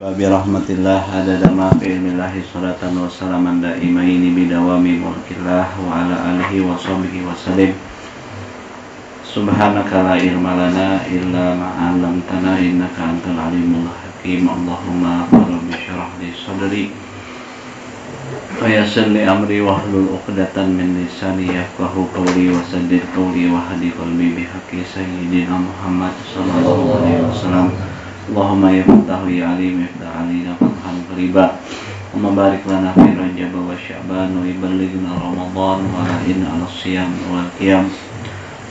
Babi rahmatillah adada ma fi ilmillahi salatan wa salaman daimaini bidawami mulkillah wa ala alihi wa sahbihi wa salim. Subhanaka la ilma lana illa ma 'allamtana innaka antal alimul hakim. Allahumma rabbi shrah li sadri wa yassir li amri wahlul 'uqdatan min lisani yafqahu qawli wa saddid qawli wa hadi qalbi bihaqqi sayyidina Muhammad sallallahu alaihi wasallam. Allahumma ya Fattahu ya Alim iftah alina fathan qariba wa barik lana fi Rajab wa Sya'ban wa iballighna Ramadan wa inna ala siyam wal qiyam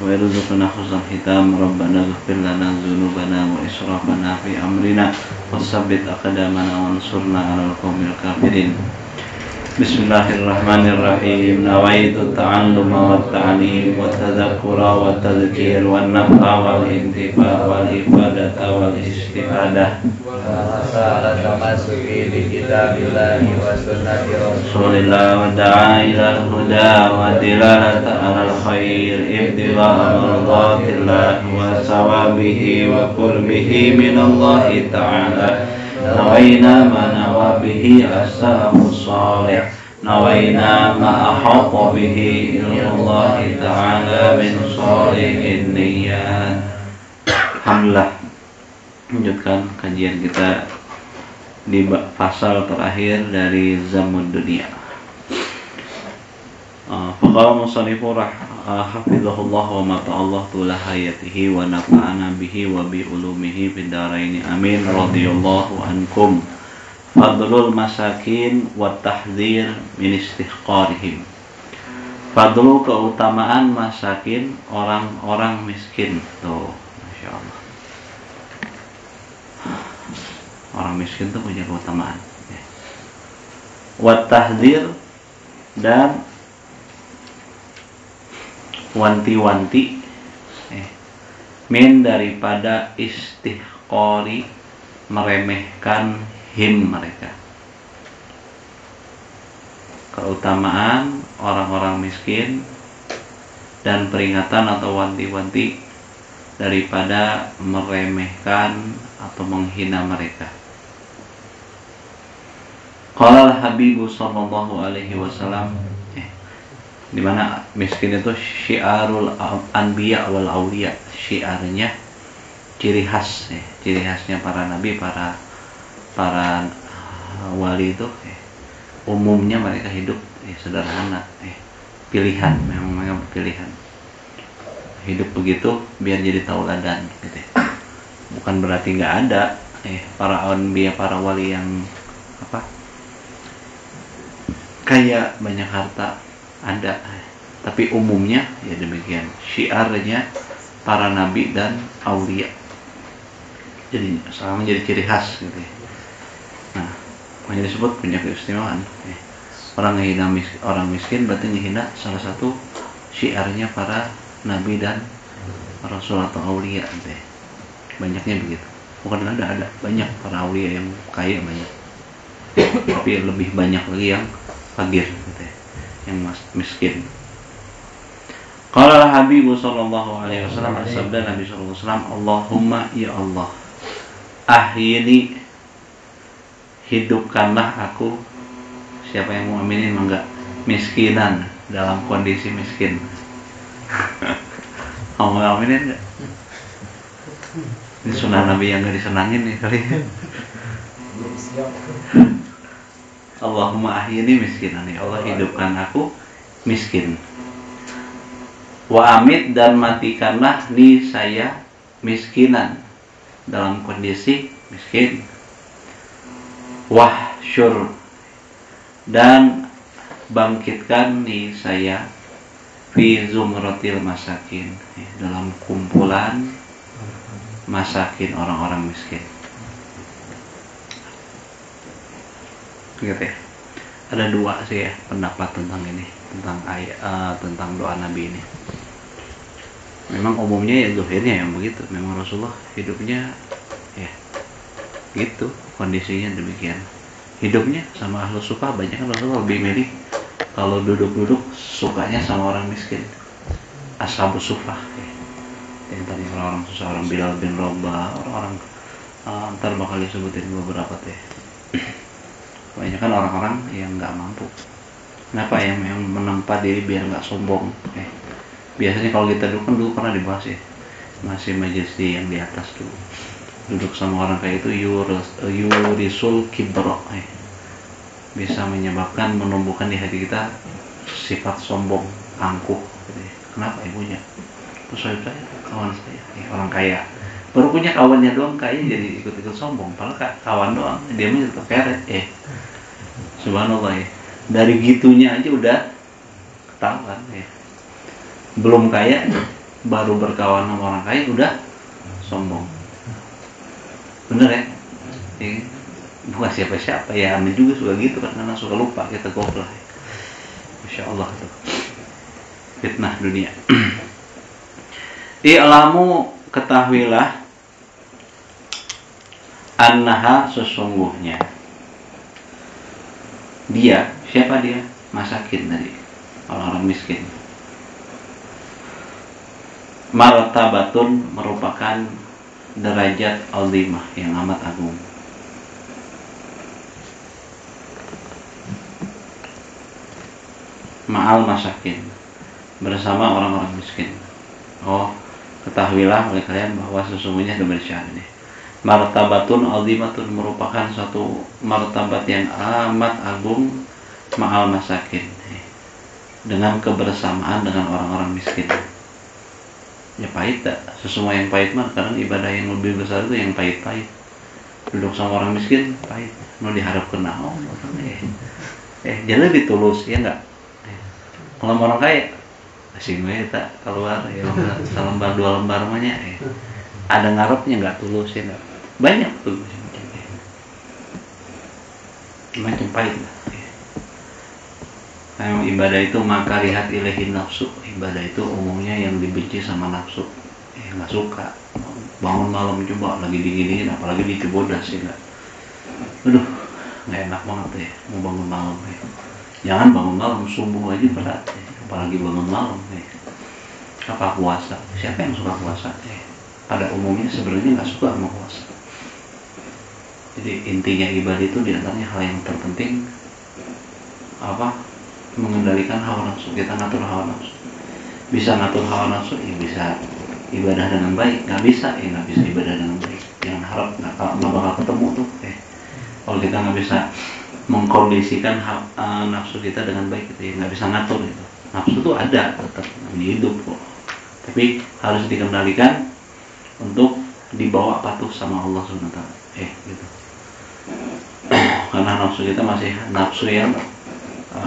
wa irzuqna husnal hitam. Rabbana ighfir lana dzunubana wa israfana fi amrina wasabbit aqdamana wansurna 'alal qaumil kafirin. Bismillahirrahmanirrahim. Nawaitu ta'alluma wa ta'lim wa tadhakkura wa tadhkir wa nafa wal intifa wal ifadata wal istifadah wa masala tamasuki bi kitabillahi wa sunnati Rasulillah wa da'a ilal huda wa dilalata alal khair ibtigha'a mardatillah wa sawabihi wa qurbihi minallahi ta'ala. Nawaina ma nawa bihi as-salafus salih, nawaina ma ahata bihi ilmullahi ta'ala min shalihin niyyat. Alhamdulillah, lanjutkan kajian kita di pasal terakhir dari Zamud Dunia. Faqala musannifu hafizahullah wa mata'allah tula hayatihi wa nafa'ana bihi wa bi ulumihi fid dharain amin radhiyallahu ankum. Fadlul masakin wa tahdhir min istihqarihim. Fadlu keutamaan masakin, orang-orang miskin. Tuh, Masya Allah. Orang miskin tuh punya keutamaan. Wa tahdhir dan wanti-wanti min daripada istihqari, meremehkan him mereka. Keutamaan orang-orang miskin dan peringatan atau wanti-wanti daripada meremehkan atau menghina mereka. Qala al-Habibu sallallahu alaihi wasallam, di mana miskin itu syiarul anbiya wal auliya, syiarnya, ciri khas, ciri khasnya para nabi, para wali itu umumnya mereka hidup sederhana, pilihan, memang mereka pilihan hidup begitu biar jadi tauladan gitu. Bukan berarti nggak ada para anbiya, para wali yang kaya, banyak harta, ada, tapi umumnya ya demikian, syiarnya para nabi dan aulia, jadi sama menjadi ciri khas gitu ya. Nah, makanya disebut punya keistimewaan. Orang menghina orang miskin berarti menghina salah satu syiarnya para nabi dan rasul atau aulia gitu ya. Banyaknya begitu, bukan ada banyak para aulia yang kaya banyak, tapi lebih banyak lagi yang fakir gitu ya, yang miskin. Qala al-Habibu sallallahu alaihi wasallam, sabda Nabi sallallahu alaihi wasallam, Allahumma ya Allah, ahyini, hidupkanlah aku. Siapa yang mau aminin enggak? Miskinan, dalam kondisi miskin. Mau aminin enggak? Ini sunnah Nabi yang enggak disenangin nih kali. Allahumma ahyini miskinan, ya Allah hidupkan aku miskin. Wa amit, dan matikanlah ni saya miskinan, dalam kondisi miskin. Wahsyur, dan bangkitkan ni saya fi zumratil masakin, dalam kumpulan masakin, orang-orang miskin. Gitu ya. Ada dua sih ya pendapat tentang ini, tentang tentang doa Nabi ini. Memang umumnya ya zahirnya yang begitu. Memang Rasulullah hidupnya ya gitu, kondisinya demikian. Hidupnya sama ahlu sufa, banyak kan Rasulullah lebih milih kalau duduk-duduk sukanya sama orang miskin, ashabus sufa ya. Yang tadi orang-orang susah, orang Bilal bin Rabah, orang-orang Ntar bakal disebutin beberapa teh. Kebanyakan orang-orang yang nggak mampu. Kenapa yang menempa diri biar nggak sombong? Biasanya kalau kita dulu pernah dibahas ya, masih majelis yang di atas tuh, duduk sama orang kayak itu yurisul kibro, bisa menyebabkan menumbuhkan di hati kita sifat sombong, angkuh. Kenapa ibunya? Terus saya kawan saya, orang kaya, baru punya kawannya doang kaya jadi ikut-ikut sombong, padahal kawan doang, dia mah tetap keret. Subhanallah ya. Dari gitunya aja udah ketahuan ya. Belum kaya, baru berkawan sama orang kaya udah sombong. Bener ya? Bukan siapa-siapa ya, aneh juga suka gitu kan, karena suka lupa kita goblok. Masya Allah tuh. Fitnah dunia. I'lamu, ketahuilah, annaha, sesungguhnya dia, siapa dia? Masakin tadi, orang-orang miskin. Martabatun, merupakan derajat azimah yang amat agung. Ma'al masakin, bersama orang-orang miskin. Ketahuilah oleh kalian bahwa sesungguhnya demikian ini. Martabatun azimatun, merupakan suatu martabat yang amat agung, ma'al masakin, dengan kebersamaan dengan orang-orang miskin. Ya pahit tak? Sesemua yang pahit mah, karena ibadah yang lebih besar itu yang pahit-pahit. Duduk sama orang miskin pahit, mau diharapkan naon jadi lebih tulus ya enggak? Kalau orang kaya asing we tak keluar ya selembar dua lembar mahnya ada ngarepnya enggak tulus ya enggak? Banyak tuh macam pahit lah. Memang ibadah itu maka lihat ilahi nafsu, ibadah itu umumnya yang dibenci sama nafsu, nggak suka. Bangun malam coba lagi dingin-dingin, apalagi di Cibodas ya nggak, nggak enak banget ya mau bangun malam ya. Jangan bangun malam, subuh aja berat ya, apalagi bangun malam ya. Apa puasa? Siapa yang suka puasa ya? Pada umumnya sebenarnya nggak suka sama puasa. Jadi intinya ibadah itu diantaranya hal yang terpenting mengendalikan hawa nafsu. Kita ngatur hawa nafsu. Bisa ngatur hawa nafsu ya bisa ibadah dengan baik. Nggak bisa ya nggak bisa ibadah dengan baik. Jangan harap nggak bakal ketemu tuh. Kalau kita nggak bisa mengkondisikan nafsu kita dengan baik gitu ya, nggak bisa ngatur gitu. Nafsu tuh ada tetap hidup kok. Tapi harus dikendalikan untuk dibawa patuh sama Allah SWT. Gitu. Karena nafsu kita masih nafsu yang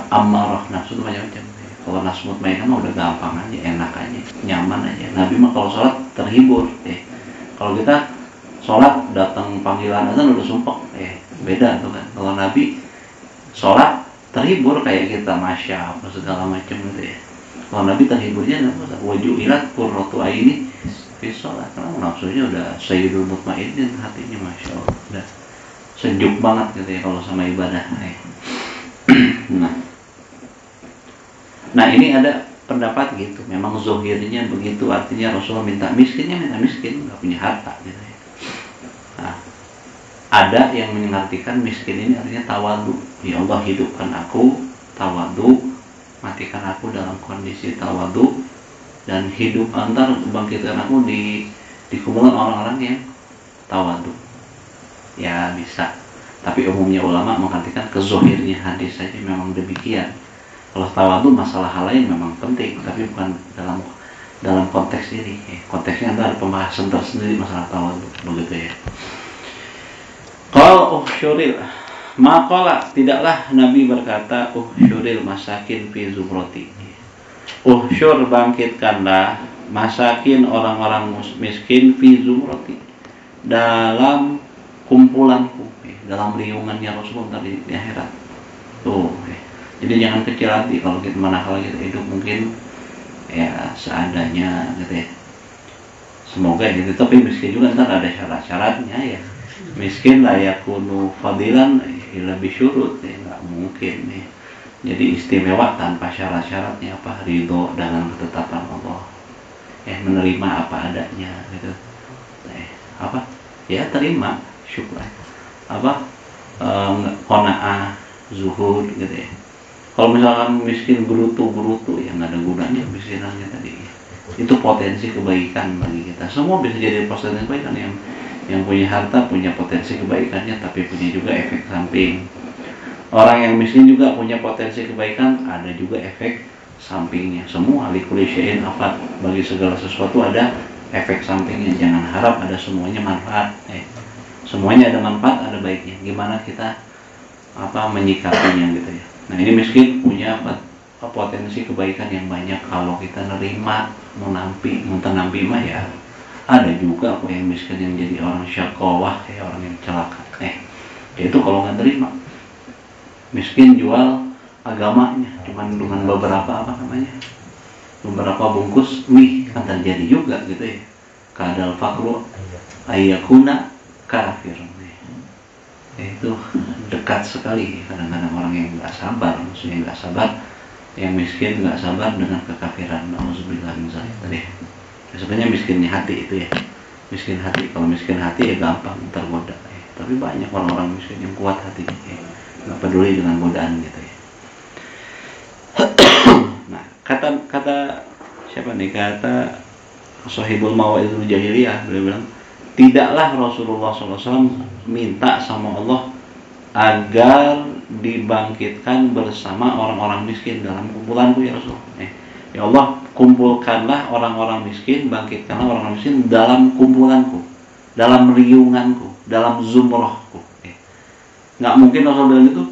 amarah, nafsu itu macam-macam. Kalau nafsu mutmainnah mah udah gampang aja, enak aja, nyaman aja. Nabi mah kalau sholat terhibur. Kalau kita sholat datang panggilan azan udah sumpek. Beda tuh kan. Kalau Nabi sholat terhibur kayak kita masya apa segala macam gitu ya. Kalau Nabi terhiburnya wajuhilat qurratu aini fi sholat. Karena nafsunya udah sayyidul mutmainnin, hatinya masya Allah udah sejuk banget gitu ya kalau sama ibadah. Nah ini ada pendapat gitu, memang zohirnya begitu, artinya Rasulullah minta miskin, nggak punya harta gitu ya. Nah, ada yang mengartikan miskin ini artinya tawadu. Ya Allah hidupkan aku tawadu, matikan aku dalam kondisi tawadu, dan hidup antar bangkitkan aku di kumpulan orang-orang yang tawadu. Ya bisa. Tapi umumnya ulama mengartikan kezohirnya hadis saja memang demikian. Kalau tawadu masalah hal lain memang penting, tapi bukan dalam konteks ini. Konteksnya ada pembahasan tersendiri masalah tawadu, begitu ya. Kalau syuril, maqala, tidaklah Nabi berkata syuril masakin fi zubrati. Syur, bangkitkanlah masakin orang-orang miskin fi zubrati, dalam kumpulanku, dalam riungannya Rasulullah di akhirat. Jadi jangan kecil hati kalau kita manakala kita hidup mungkin ya seadanya gitu ya. Semoga gitu, tapi miskin juga ntar ada syarat-syaratnya ya. Miskin la yakunu fadilan illa bisyurut ya, nggak mungkin ya. Jadi istimewa tanpa syarat-syaratnya, ridho dengan ketetapan Allah. Menerima apa adanya gitu. ya terima, syukur, qanaah, zuhud gitu ya. Kalau misalkan miskin berutu ya nggak ada gunanya miskinannya tadi. Itu potensi kebaikan bagi kita. Semua bisa jadi potensi kebaikan. Yang punya harta punya potensi kebaikannya, tapi punya juga efek samping. Orang yang miskin juga punya potensi kebaikan, ada juga efek sampingnya. Semua likulli syai'in afat, bagi segala sesuatu ada efek sampingnya. Jangan harap ada semuanya manfaat. Semuanya ada manfaat, ada baiknya. Gimana kita menyikapinya gitu ya. Nah, ini miskin punya potensi kebaikan yang banyak kalau kita nerima, menampi mah ya. Ada juga kok yang miskin yang jadi orang syakowah, kayak orang yang celaka. Itu kalau nggak terima. Miskin jual agamanya cuman dengan beberapa beberapa bungkus mie, kan terjadi juga gitu ya. Kadal fakru ayyakuna kafir. Itu dekat sekali kadang-kadang orang yang nggak sabar, maksudnya nggak sabar, yang miskin nggak sabar dengan kekafiran. Nauzubillah min dzalik tadi. Sebenarnya miskinnya hati itu ya, miskin hati. Kalau miskin hati ya gampang tergoda. Tapi banyak orang-orang miskin yang kuat hatinya, nggak peduli dengan godaan gitu ya. Nah, kata siapa nih, kata Shahibul Mawa'idul Jahiliyah, beliau bilang, tidaklah Rasulullah SAW minta sama Allah agar dibangkitkan bersama orang-orang miskin dalam kumpulanku ya Rasul. Ya Allah, kumpulkanlah orang-orang miskin, bangkitkanlah orang-orang miskin dalam kumpulanku, dalam riunganku, dalam zumrohku. Nggak mungkin Rasul bilang itu.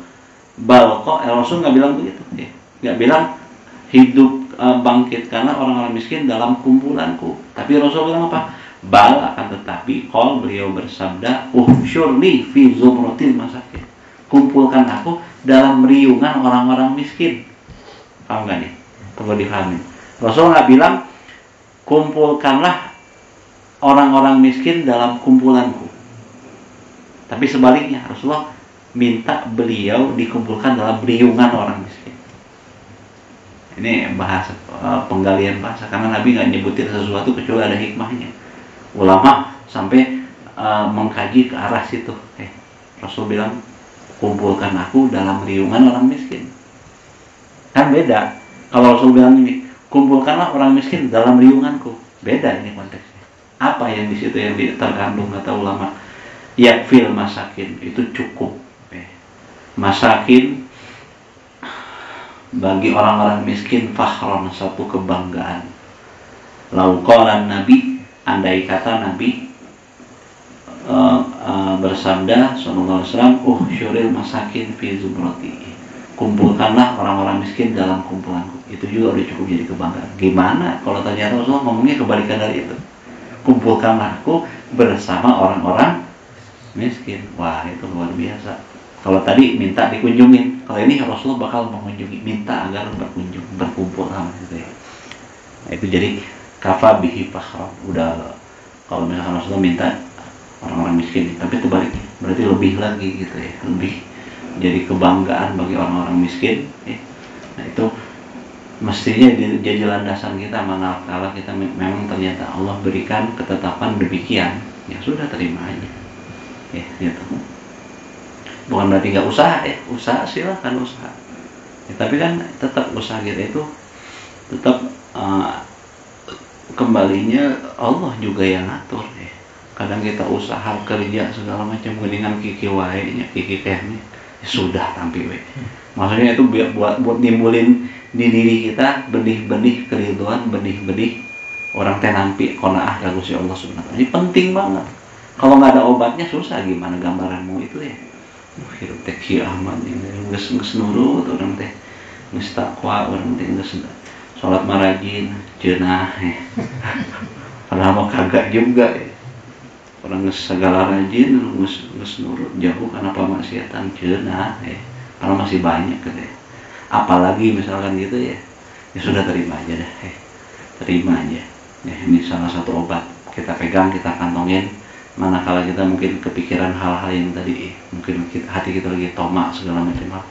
Rasul nggak bilang begitu. Nggak bilang hidup bangkitkanlah orang-orang miskin dalam kumpulanku. Tapi Rasul bilang apa? Akan tetapi beliau bersabda, uhsyurni fi zumratil masakin. Kumpulkan aku dalam riungan orang-orang miskin. Paham gak nih? Perlu dipahami. Rasul nggak bilang kumpulkanlah orang-orang miskin dalam kumpulanku. Tapi sebaliknya, Rasulullah minta beliau dikumpulkan dalam riungan orang miskin. Ini bahasa penggalian bahasa, karena Nabi nggak nyebutin sesuatu kecuali ada hikmahnya. Ulama sampai mengkaji ke arah situ. Rasul bilang kumpulkan aku dalam riungan orang miskin. Kan beda. Kalau Rasul bilang ini, kumpulkanlah orang miskin dalam riunganku. Beda ini konteksnya. Apa yang di situ yang terkandung kata ulama? Yakfil masakin, itu cukup. Masakin bagi orang-orang miskin fakhron, satu kebanggaan. Lauqalan Nabi, andai kata Nabi bersabda sallallahu alaihi wasallam, syuril masakin fi zumrati. Kumpulkanlah orang-orang miskin dalam kumpulanku. Itu juga udah cukup jadi kebanggaan. Gimana kalau ternyata Rasulullah ngomongnya kebalikan dari itu? Kumpulkanlah aku bersama orang-orang miskin. Wah, itu luar biasa. Kalau tadi minta dikunjungin, kalau ini Rasulullah bakal mengunjungi, minta agar berkumpul sama gitu ya. Nah, itu jadi kafa bihi fakhran. Udah, kalau misalkan Rasulullah minta orang-orang miskin, tapi terbalik, berarti lebih lagi gitu ya, lebih jadi kebanggaan bagi orang-orang miskin ya. Nah, itu mestinya jadi landasan kita manakala kita memang ternyata Allah berikan ketetapan demikian, ya sudah terima aja ya gitu. Bukan berarti nggak usaha ya, usaha silahkan usaha ya, tapi kan tetap usaha kita itu tetap kembalinya Allah juga yang ngatur ya. Kadang kita usaha kerja segala macam mendingan kiki wae-nya, kiki tehnya ya sudah tampil we. Maksudnya itu buat nimbulin di diri kita benih-benih keriduan, benih-benih orang teh nampi qanaah ka Gusti Allah Subhanahu wa taala. Ini penting banget. Kalau nggak ada obatnya susah gimana gambaranmu itu ya. Hirup teh Ki Ahmad ini geus nurut orang teh, geus takwa orang teh, geus salat marajin ceunah ya. Padahal mah kagak juga ya. Orang geus segala rajin, geus nurut, jauh karena pamaksiatan ceunah ya. Karena masih banyak gitu ya. Apalagi misalkan gitu ya. Ya sudah terima aja dah ya. Terima aja. Ya, ini salah satu obat. Kita pegang, kita kantongin. Manakala kita mungkin kepikiran hal-hal yang tadi, mungkin hati kita lagi tomak segala macam hal.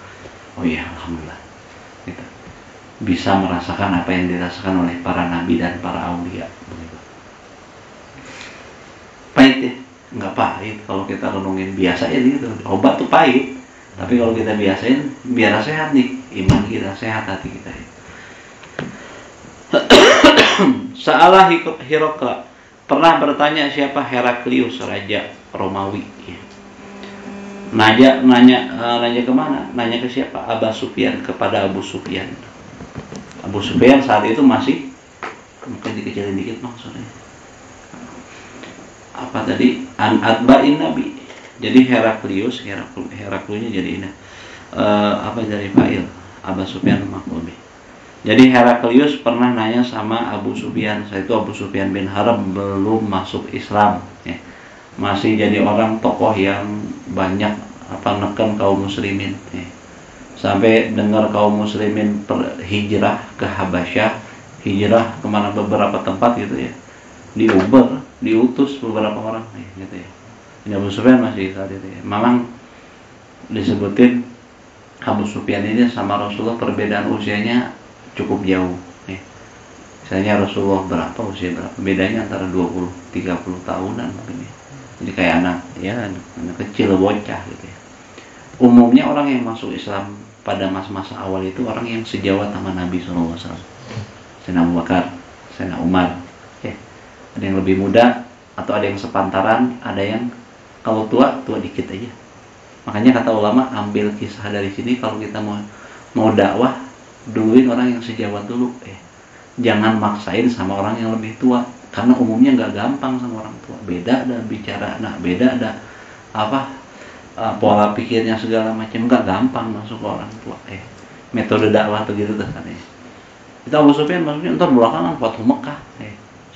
Oh iya, alhamdulillah. Kita bisa merasakan apa yang dirasakan oleh para nabi dan para aulia. Baik ya. nggak pahit. Kalau kita renungin biasa ya gitu, obat tuh pahit, tapi kalau kita biasain biar sehat nih, iman kita sehat, hati kita ya. Sa'alah Hirokla, pernah bertanya siapa Heraklius, raja Romawi ya. Nanya kemana? Nanya ke siapa? Abu Sufyan, kepada Abu Sufyan. Abu Sufyan saat itu masih, mungkin dikecilin dikit maksudnya. Apa tadi? An atba'in nabi. Jadi Heraklius jadi ini. Apa dari fa'il? Abu Sufyan maklumi. Jadi Heraklius pernah nanya sama Abu Sufyan. Saat itu Abu Sufyan bin Harb belum masuk Islam ya. Masih jadi orang tokoh yang banyak neken kaum muslimin ya. Sampai dengar kaum muslimin hijrah ke Habasyah, hijrah kemana beberapa tempat gitu ya, diutus beberapa orang ya, gitu ya. Ini Abu Sufyan masih saat itu ya. Memang disebutin Abu Sufyan ini sama Rasulullah perbedaan usianya cukup jauh ya. Misalnya Rasulullah usia berapa, bedanya antara 20-30 tahunan mungkin ya. Jadi kayak anak kecil, bocah gitu ya. Umumnya orang yang masuk Islam pada masa-masa awal itu orang yang sejawat sama Nabi SAW. Sayyidina Abu Bakar, Sayyidina Umar ya. Ada yang lebih muda atau ada yang sepantaran, ada yang kalau tua dikit aja. Makanya kata ulama, ambil kisah dari sini kalau kita mau dakwah, duluin orang yang sejawat dulu ya. Jangan maksain sama orang yang lebih tua, karena umumnya nggak gampang sama orang tua. Beda ada bicara, beda ada pola pikirnya segala macam, nggak gampang masuk ke orang tua. Metode dakwah tuh gitu kan ya. Itu Abu Sufyan maksudnya ntar belakangan Fathu Mekah.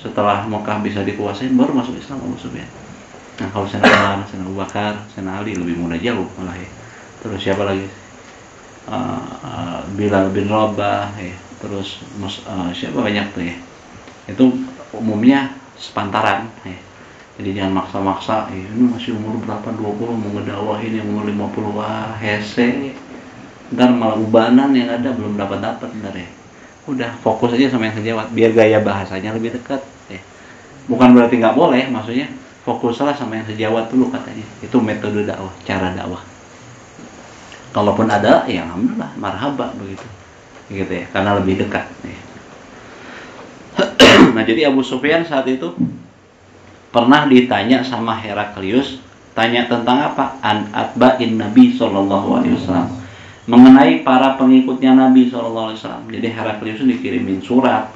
Setelah Mekah bisa dikuasain baru masuk Islam Abu Sufyan. Nah kalau Sayyidina Umar, Sayyidina Abu Bakar, Sayyidina Ali lebih muda jauh malah ya. Terus siapa lagi? Bilal bin Rabah ya. Terus siapa banyak tuh ya. Itu umumnya sepantaran ya. Jadi jangan maksa-maksa, ini masih umur berapa, 20 mau ngedakwahin yang umur 50, wah hese. Ntar malah ubanan yang ada belum dapat ntar ya. Udah fokus aja sama yang sejawat, biar gaya bahasanya lebih dekat ya. Bukan berarti nggak boleh, maksudnya fokuslah sama yang sejawat dulu katanya. Itu metode dakwah, cara dakwah. Kalaupun ada, ya alhamdulillah, marhaba begitu. Gitu ya, karena lebih dekat ya. Nah jadi Abu Sufyan saat itu pernah ditanya sama Heraklius, tanya tentang apa? An atba'in Nabi SAW, mengenai para pengikutnya Nabi SAW. Jadi Heraklius dikirimin surat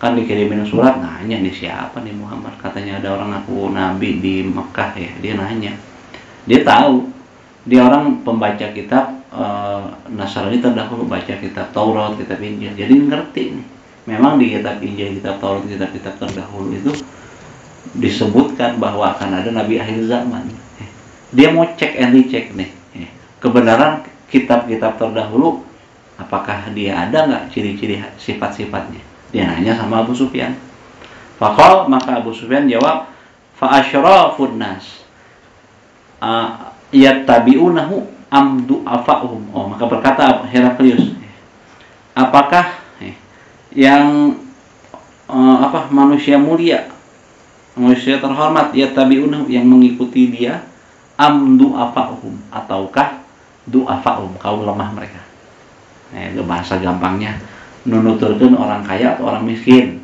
kan dikirimin surat, nanya nih siapa nih Muhammad, katanya ada orang ngaku Nabi di Mekah ya. Dia nanya, dia tahu dia orang pembaca kitab Nasrani terdahulu, baca kitab Taurat, kitab Injil, jadi ngerti nih. Memang di kitab Injil, kitab Taurat, kitab-kitab terdahulu itu disebutkan bahwa akan ada Nabi akhir zaman. Dia mau cek and recheck nih kebenaran kitab-kitab terdahulu, apakah dia ada nggak ciri-ciri sifat-sifatnya. Dia nanya sama Abu Sufyan. Faqal, maka Abu Sufyan jawab, fa asyrafun nas yattabi'unahu am du'afa'uhum. Maka berkata Heraklius, apakah yang manusia mulia, manusia terhormat, yattabi'unahu, yang mengikuti dia, am du'afa'uhum, ataukah du'afa'uhum, kaum lemah mereka. Bahasa gampangnya nunuturkan orang kaya atau orang miskin,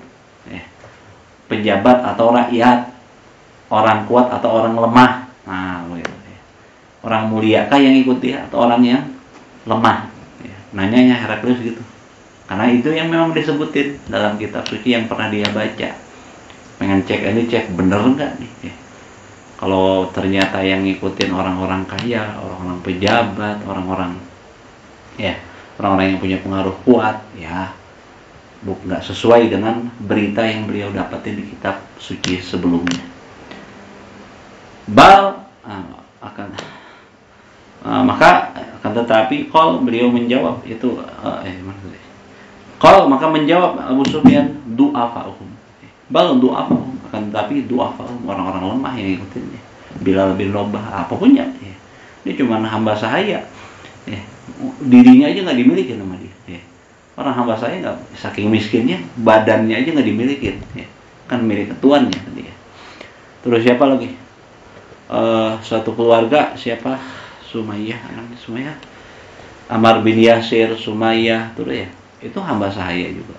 pejabat atau rakyat, orang kuat atau orang lemah. Nah, begitu. Orang mulia kah yang ikut dia atau orang yang lemah? Nanyanya Heraklius gitu. Karena itu yang memang disebutin dalam kitab suci yang pernah dia baca. Pengen cek ini, cek bener enggak nih? Kalau ternyata yang ngikutin orang-orang kaya, orang-orang pejabat, orang-orang yang punya pengaruh kuat, ya nggak sesuai dengan berita yang beliau dapatin di kitab suci sebelumnya. Maka akan tetapi beliau menjawab itu maka menjawab Abu Sufyan, du'afa'uhum. Du'afa'uhum, akan tetapi du'afa'uhum, orang-orang lemah yang ikutinnya. Bilal bin Rabah, apapun ya. Dia cuma hamba sahaya. Dirinya aja nggak dimiliki sama dia. Orang hamba saya nggak, saking miskinnya badannya aja nggak dimiliki. Kan milik tuannya dia. Terus siapa lagi? suatu keluarga, siapa, Sumayyah, anaknya Sumayyah, Ammar bin Yasir, Sumayyah tuh ya, itu hamba sahaya juga.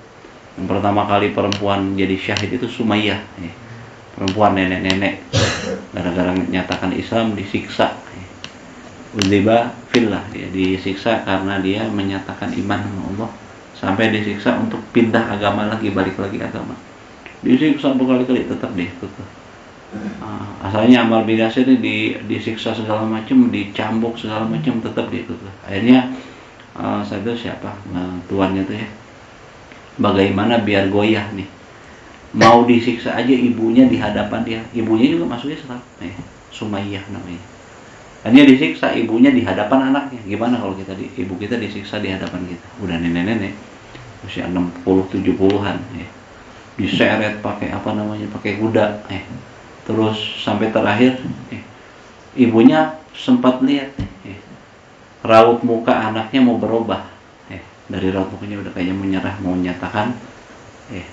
Yang pertama kali perempuan jadi syahid itu Sumayyah ya. Perempuan nenek-nenek gara-gara menyatakan Islam disiksa ya. Udziba fillah, dia disiksa karena dia menyatakan iman sama Allah, sampai disiksa untuk pindah agama lagi, balik lagi agama, disiksa berkali-kali tetap ditutup. Asalnya Ammar bin Yasir ini disiksa segala macam, dicambuk segala macam, tetap ditutup. Akhirnya saya itu siapa tuannya tuh ya, bagaimana biar goyah nih, mau disiksa aja ibunya di hadapan dia, ibunya juga masuk Islam, Sumayyah namanya. Hanya disiksa ibunya di hadapan anaknya. Gimana kalau ibu kita disiksa di hadapan kita, udah nenek-nenek usia 60-70-an ya. Diseret pakai pakai kuda terus sampai terakhir ibunya sempat lihat raut muka anaknya mau berubah, dari raut mukanya udah kayaknya menyerah, mau menyatakan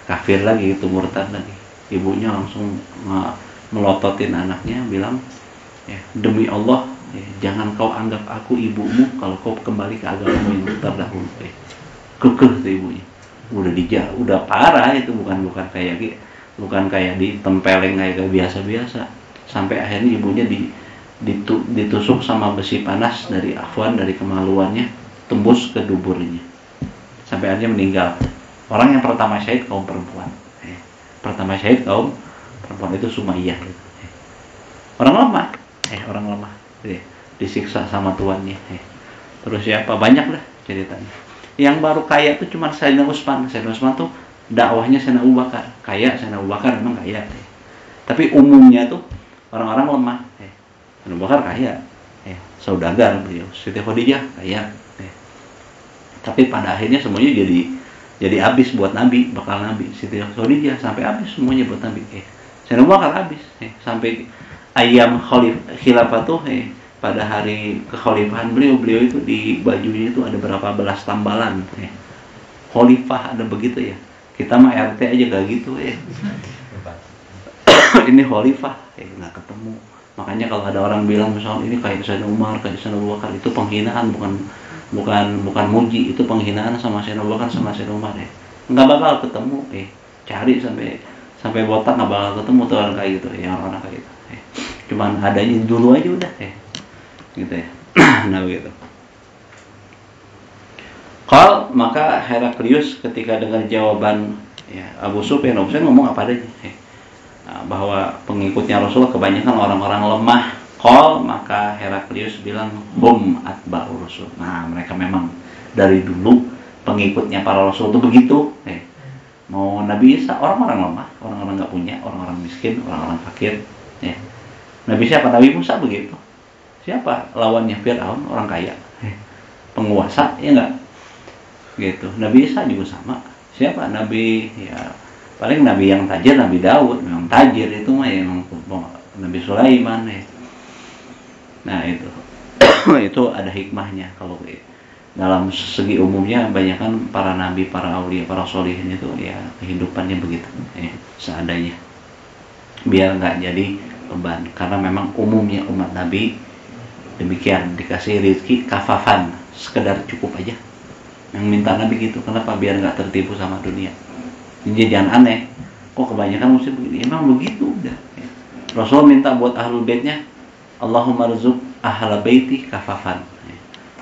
kafir lagi, itu murtad lagi. Ibunya langsung melototin anaknya, bilang demi Allah, jangan kau anggap aku ibumu kalau kau kembali ke agamamu yang terdahulu. Kekeh tuh ibunya, udah parah itu, bukan kayak ditempeleng kayak biasa-biasa. Sampai akhirnya ibunya ditusuk sama besi panas dari kemaluannya, tembus ke duburnya, sampai akhirnya meninggal. Orang yang pertama syahid kaum perempuan, itu Sumayyah. Orang lemah, disiksa sama tuannya. Terus siapa, banyak lah ceritanya. Yang baru kaya itu cuma Sayyidina Utsman. Sayyidina Utsman tuh dakwahnya Sayyidina Abu Bakar, Sayyidina Abu Bakar memang kaya, tapi umumnya tuh orang-orang lemah. Sayyidina Abu Bakar kaya, saudagar beliau. Siti Khadijah kaya, tapi pada akhirnya semuanya jadi habis buat Nabi, bakal Nabi. Siti Khadijah sampai habis semuanya buat Nabi. Sayyidina Abu Bakar habis, sampai ayam khilafah tuh, pada hari kekhalifahan beliau itu di bajunya itu ada berapa belas tambalan. Khalifah ada begitu ya. Kita mah RT aja gak gitu ya. Ini khalifah, nggak ketemu. Makanya kalau ada orang bilang misalnya ini kayak Sayyidina Umar, kayak Sayyidina Abu Bakar, itu penghinaan, bukan muji, itu penghinaan sama Sayyidina Abu Bakar sama Sayyidina Umar ya. Nggak bakal ketemu, cari sampai botak nggak bakal ketemu tuh orang kayak gitu, orang kayak gitu. Cuman adanya dulu aja udah, gitu ya. Nah begitu. Maka Heraklius ketika dengar jawaban Abu Sufyan ngomong apa adanya, bahwa pengikutnya Rasulullah kebanyakan orang-orang lemah. Maka Heraklius bilang hum atba'ur Rasul. Nah, mereka memang dari dulu pengikutnya para Rasul itu begitu. Mau Nabi Isa, orang-orang lemah, orang-orang nggak punya, orang-orang miskin, orang-orang fakir. Nabi siapa? Nabi Musa begitu. Siapa lawannya? Fir'aun, orang kaya, penguasa, ya enggak? Gitu. Nabi Isa juga sama. Siapa? Nabi, paling Nabi yang tajir, Nabi Daud, memang tajir itu mah memang Nabi Sulaiman. Nah itu, itu ada hikmahnya. Kalau dalam segi umumnya, kebanyakan para nabi, para aulia, para solihin itu kehidupannya begitu, seadanya, biar nggak jadi beban. Karena memang umumnya umat Nabi demikian, dikasih rezeki kafafan, sekedar cukup aja. Yang minta Nabi gitu, kenapa? Biar nggak tertipu sama dunia. Jadi jangan aneh, kok kebanyakan muslim begini? Emang begitu udah. Rasul minta buat ahlul baitnya, Allahumma rizuk ahla baiti kafafan.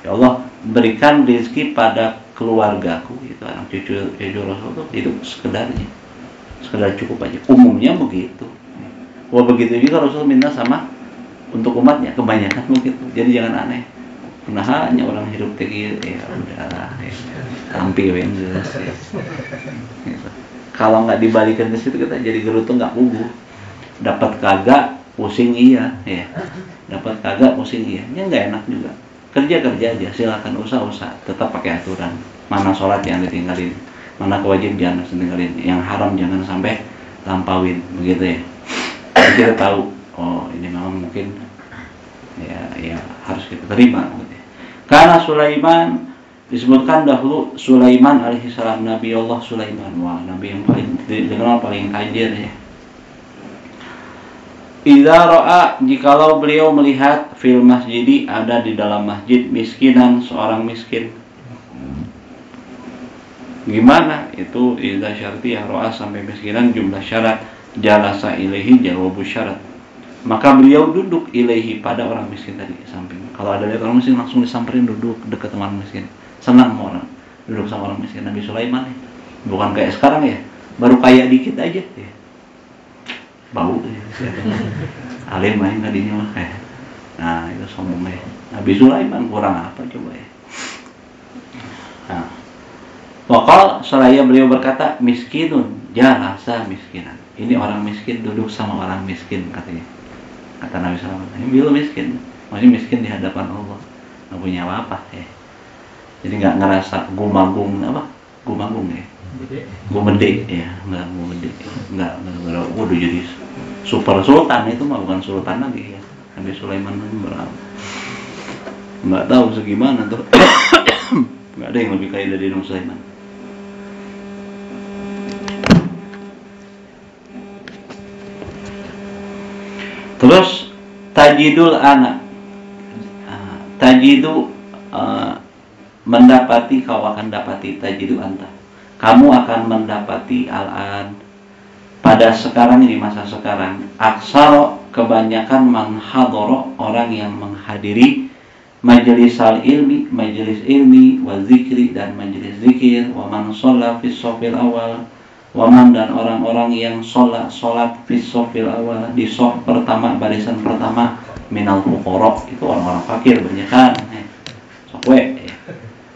Ya Allah, berikan rezeki pada keluargaku, itu anak cucu Rasul itu sekedarnya, sekedar cukup aja. Umumnya begitu. Begitu juga Rasul minta sama untuk umatnya, kebanyakan begitu. Jadi jangan aneh. Nah, hanya orang hidup tinggi, udahlah, tampil yang jelas. Gitu. Kalau nggak dibalikan ke situ, kita jadi gerutu nggak puguh. Dapat kagak, pusing iya, dapat kagak, pusing iya. Ya nggak enak juga. Kerja aja, silakan usaha, tetap pakai aturan. Mana sholat yang ditinggalin, mana kewajiban jangan ditinggalin, yang haram jangan sampai lampauin, begitu ya. Jadi kita tahu, ini memang mungkin ya harus kita terima. Gitu. Karena Sulaiman disebutkan dahulu, Sulaiman alaihissalam, Nabi Allah Sulaiman, nabi yang paling dikenal paling tajir ya. Idza ra'a, jikalau beliau melihat fil masjidi, ada di dalam masjid, miskinan, seorang miskin. Gimana? Itu idza syartiyah, ra'a sampai miskinan jumlah syarat, jalasa ilaihi jawabu syarat. Maka beliau duduk ilaihi pada orang miskin tadi samping. Kalau ada lihat orang miskin langsung disamperin, duduk dekat orang miskin. Senang sama orang duduk sama orang miskin. Nabi Sulaiman ya. Bukan kayak sekarang ya, baru kaya dikit aja ya. Bau ya. Alim main tadinya mah kayak. Nah, itu sombong ya. Nabi Sulaiman kurang apa coba ya. Nah, Wakal seraya beliau berkata, miskinun, jalasa miskinan. Ini orang miskin duduk sama orang miskin katanya. Kata Nabi Sulaiman, ini beliau miskin. Maksudnya miskin di hadapan Allah, nggak punya apa-apa ya. Jadi nggak ngerasa gumagung apa? Gumagung ya. Gumede ya, nggak gumede. Nggak udah jadi super sultan, itu mah bukan sultan lagi ya. Nabi Sulaiman berapa? Nggak tahu segimana tuh. Nggak ada yang lebih kaya dari Nabi Sulaiman. Terus tajidul anak, tajidu mendapati, kau akan dapati, tajidu anta, kamu akan mendapati al-an pada sekarang ini, masa sekarang, aksaro kebanyakan manhadoro, orang yang menghadiri majelis al-ilmi, majelis ilmi, wa zikri, dan majelis zikir, wa man sholla fis shofil awal, waman, dan orang-orang yang sholat fis shofil awal, di shof pertama, barisan pertama, minal fuqara, itu orang-orang fakir banyakan. Sokwe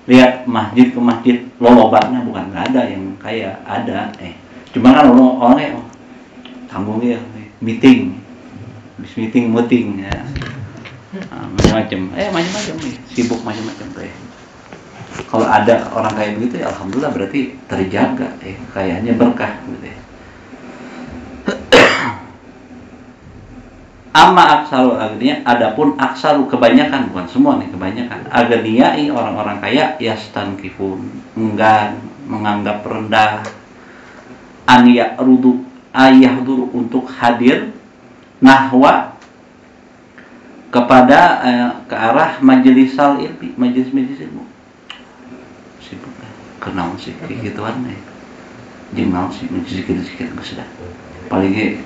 lihat masjid ke masjid lolobaknya, bukan nggak ada yang kaya, ada cuma kan orangnya tanggung ya, meeting ya, macam-macam nih, sibuk macam-macam kayak. Kalau ada orang kayak begitu ya alhamdulillah, berarti terjaga kayaknya berkah gitu ya. Amma aksaru agniya, adapun aksaru kebanyakan, bukan semua nih, kebanyakan agniyai, orang-orang kaya, yastankifun, enggan, menganggap rendah, an ya'rudu ayahduru, untuk hadir, nahwa, kepada ke arah majelisal ilmi, majelis ilmu. Sibuk kenal sih kayak gituan nih, jengal sih sedikit sudah paling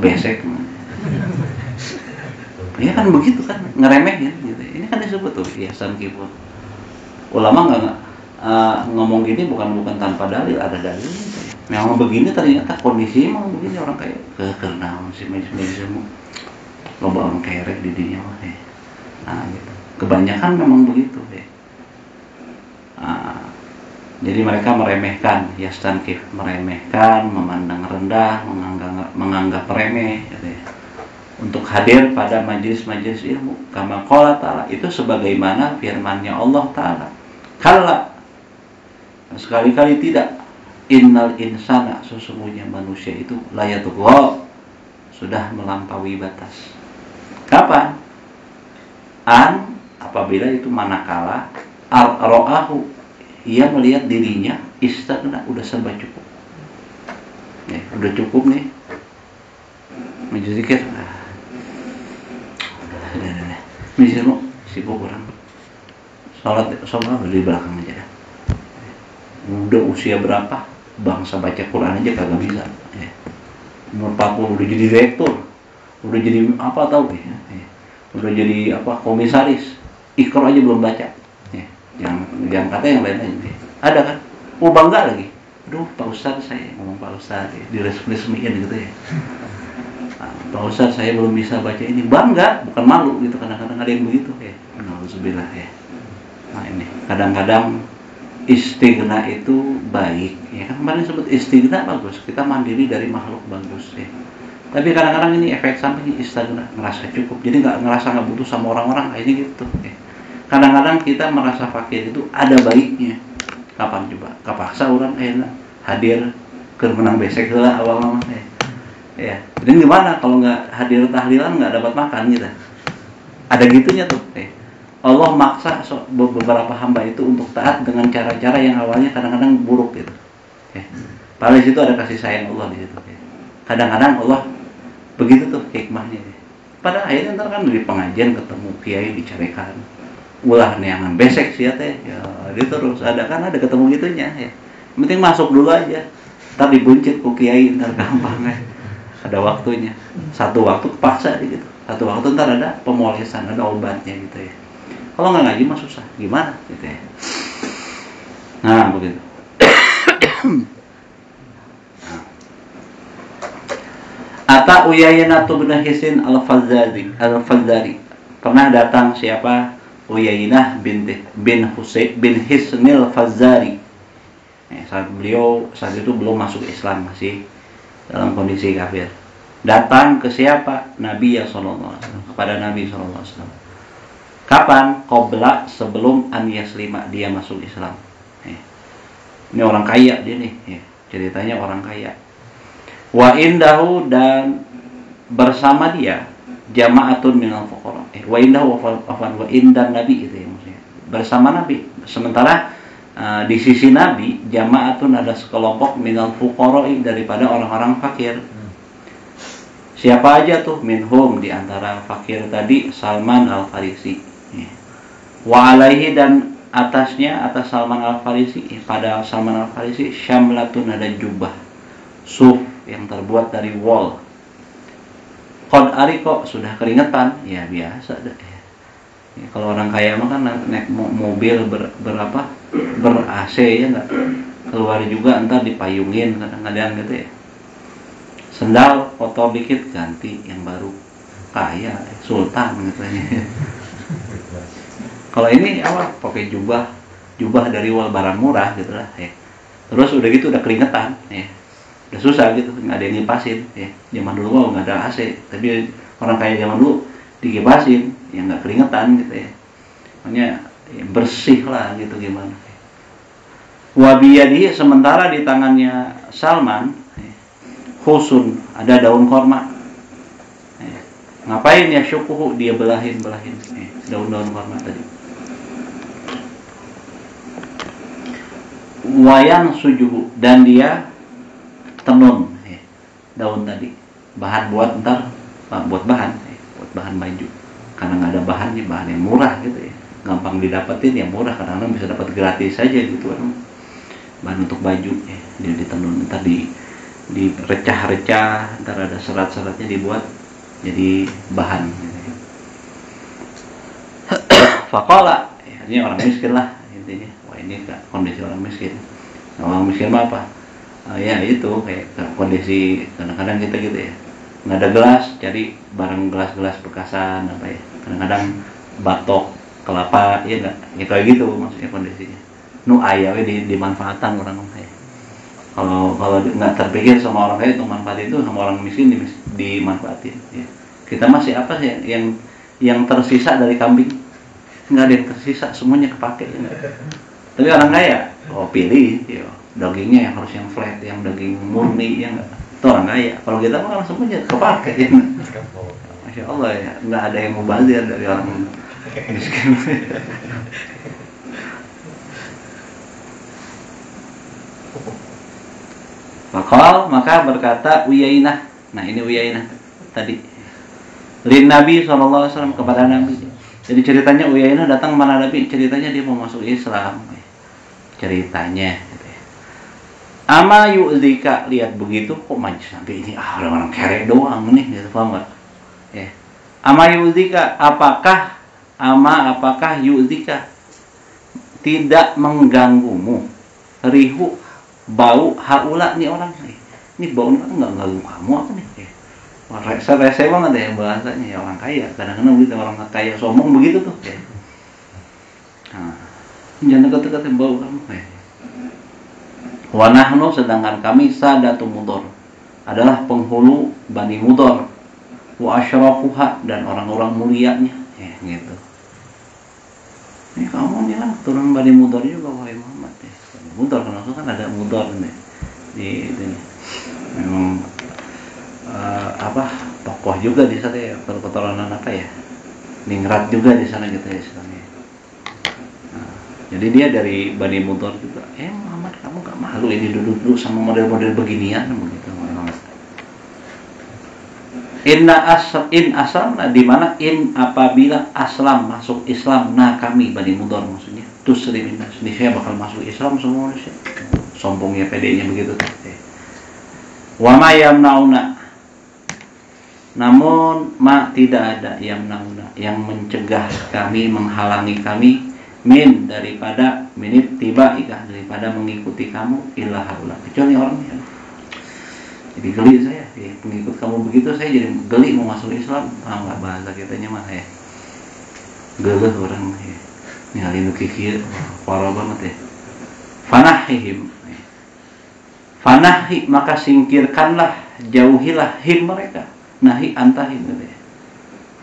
besek. Ya kan begitu kan, ngeremehin gitu. Ini kan disebut tuh hiasan kibur. Ulama nggak ngomong gini bukan tanpa dalil, ada dalilnya. Memang begini ternyata kondisi memang begini, orang kayak kenal sih majelis ilmu. Loba orang kerek di dunia mah ya. Nah, gitu. Kebanyakan memang begitu ya. Jadi mereka meremehkan, yastankif, meremehkan, memandang rendah, menganggap remeh gitu ya, untuk hadir pada majelis-majelis ilmu. Kama qala ta'ala, itu sebagaimana firman-Nya Allah Ta'ala. Kalla, sekali-kali tidak, innal insana, sesungguhnya manusia itu layatugha, sudah melampaui batas. Kapan? Apabila itu manakala ro'ahu, ia melihat dirinya istagna, udah serba cukup. Udah cukup nih. Majelis zikir. Udah. Majelis ilmu sibuk orang. Salat di belakang aja. Udah usia berapa? Bangsa baca Quran aja kagak bisa. Umur 40 udah jadi direktur. Udah jadi apa tahu ya. Udah jadi apa, komisaris. Iqra aja belum baca. Jangan kata yang lain aja. Ada kan? Bangga lagi. Aduh, Pak Ustadz, saya ngomong Pak Ustadz ya, diresmiin gitu ya. Pak Ustadz, saya belum bisa baca ini. Bangga, bukan malu gitu. Kadang-kadang ada yang begitu ya. Alhamdulillah ya. Nah ini, kadang-kadang istighna itu baik ya kan, kemarin sebut istighna bagus, kita mandiri dari makhluk bagus ya. Tapi kadang-kadang ini efek samping istighna, ngerasa cukup, jadi ngerasa nggak butuh sama orang-orang, ini gitu ya. Kadang-kadang kita merasa fakir itu ada baiknya. Kapan coba? Kapaksa orang enak hadir ke menang besek lah awal-awal ya. Jadi gimana kalau nggak hadir tahlilan nggak dapat makan gitu? Ada gitunya tuh. Allah maksa beberapa hamba itu untuk taat dengan cara-cara yang awalnya kadang-kadang buruk gitu. Padahal di situ ada kasih sayang Allah di situ. Kadang-kadang Allah Begitu tuh hikmahnya. Pada akhirnya ntar kan di pengajian ketemu kiai dicarikan. Ulah neangan besek sih ya teh. Ya, dia terus ada ketemu gitunya ya. Penting masuk dulu aja. Ntar dibuncit ku kiai ntar gampang ya. Ada waktunya. Satu waktu paksa gitu. Satu waktu ntar ada pemolesan, ada obatnya gitu ya. Kalau nggak ngaji mah susah. Gimana gitu ya. Nah begitu. Ata Uyainah bin Hisin al-Fazari. Pernah datang siapa? Uyainah bin Hisnil Fazari. Saat itu belum masuk Islam, masih dalam kondisi kafir. Datang ke siapa? Nabi sallallahu alaihi wasallam, kepada Nabi sallallahu alaihi wasallam. Kapan? Qabla, sebelum an yaslima, dia masuk Islam. Ini orang kaya dia nih, ceritanya orang kaya. Wa indahu, dan bersama dia jama'atun minal fuqara. Wa indahu wa indan nabi itu ya maksudnya. Bersama Nabi. Sementara di sisi Nabi jama'atun ada sekelompok minal fuqara, daripada orang-orang fakir. Siapa aja tuh? Minhum, di antara fakir tadi Salman Al-Farisi. Wa alaihi, dan atasnya, atas Salman Al-Farisi, pada Salman Al-Farisi syamlatun, ada jubah suf yang terbuat dari wol. Qad ariko, sudah keringetan. Ya biasa deh. Ya, kalau orang kaya mah kan naik mobil ber AC ya enggak. Keluar juga entar dipayungin kadang-kadang gitu ya. Sendal kotor dikit ganti yang baru. Kaya, sultan gitu ya. Kalau ini apa? Pakai jubah dari wol, barang murah gitu lah ya. Terus udah gitu udah keringetan ya. Udah susah gitu, nggak ada yang ngipasin ya. Zaman dulu mah nggak ada AC, tapi orang kaya zaman dulu dikipasin, ya nggak keringetan gitu ya. Makanya ya, bersih lah gitu gimana. Wabiyadi, sementara di tangannya Salman khusun, ada daun korma. Ngapain ya? Syukuhu, dia belahin daun-daun korma tadi. Wayan sujuhu, dan dia tenun daun tadi, bahan buat buat bahan baju, karena nggak ada bahannya, bahan yang murah gitu ya, gampang didapetin, ya murah, kadang-kadang bisa dapat gratis aja gitu kan, bahan untuk baju ya. Dia ditenun, ntar direcah-recah, ntar ada serat-seratnya dibuat jadi bahan gitu ya. Faqala, ini orang miskin lah intinya. Wah ini kondisi orang miskin. Orang miskin mah apa? Ya itu kayak kondisi kadang-kadang kita gitu ya, nggak ada gelas, cari barang gelas-gelas bekasan apa ya, kadang-kadang batok kelapa ya nggak, ya kayak gitu maksudnya kondisinya. Nu ayawe dimanfaatkan orang kaya. Kalau nggak terpikir sama orang kaya untuk manfaat itu, sama orang miskin dimanfaatin ya. Kita masih apa sih yang tersisa dari kambing? Nggak ada yang tersisa, semuanya kepake ya. Tapi orang kaya pilih ya, dagingnya yang harus yang flat, yang daging murni, yang itu orang kaya. Kalau kita mah langsung aja kepake ya. Masya Allah ya, nggak ada yang mubazir dari orang miskin. Maka berkata Uyainah. Nah ini Uyainah tadi. Lin Nabi SAW, kepada Nabi. Jadi ceritanya Uyainah datang mana Nabi, ceritanya dia mau masuk Islam. Ceritanya gitu ya. Ama yu'zika, lihat begitu kok majlis sampai ini orang kere doang nih gitu, paham enggak? Ya. Ama yu'zika, apakah yu'zika tidak mengganggumu rihu, bau haula nih orang nih. Ini baunya kan enggak ganggu kamu apa nih? Ya. Rese banget ya bahasanya ya, orang kaya. Kadang-kadang gitu orang kaya sombong begitu tuh ya. Nah, jangan dekat-dekat bau kamu ya. Wa nahnu, sedangkan kami sadatu Mudor, adalah penghulu Bani Mudor, wa asyrafuha, dan orang-orang mulianya ya gitu. Ini kamu nih kan turun Bani Mudor juga wahai Muhammad ya. Bani Mudor kan ada Mudor nih di ini. Memang tokoh juga di sana ya, keturunan apa ya, ningrat juga di sana gitu ya istilahnya. Jadi dia dari Bani Mudor juga. Muhammad, kamu gak malu ini duduk sama model-model beginian begitu. in aslamna, di mana in apabila aslam masuk Islam, nah kami Bani Mudhar maksudnya, tuslimin nas, saya bakal masuk Islam semua manusia. Sombongnya pedenya begitu. Wa ma yamnauna, namun tidak ada yamnauna yang mencegah kami, menghalangi kami, min daripada minit tiba ikah, daripada mengikuti kamu, ilah haula, kecuali orangnya. Jadi geli saya, ya, pengikut kamu begitu saya jadi geli mau masuk Islam. Nggak bahasa kitanya mah ya, geluh orang ya, ngalin kikir, parah banget ya. Fanahihim, fanahi maka singkirkanlah, jauhilah him mereka, nahi antahim gitu ya.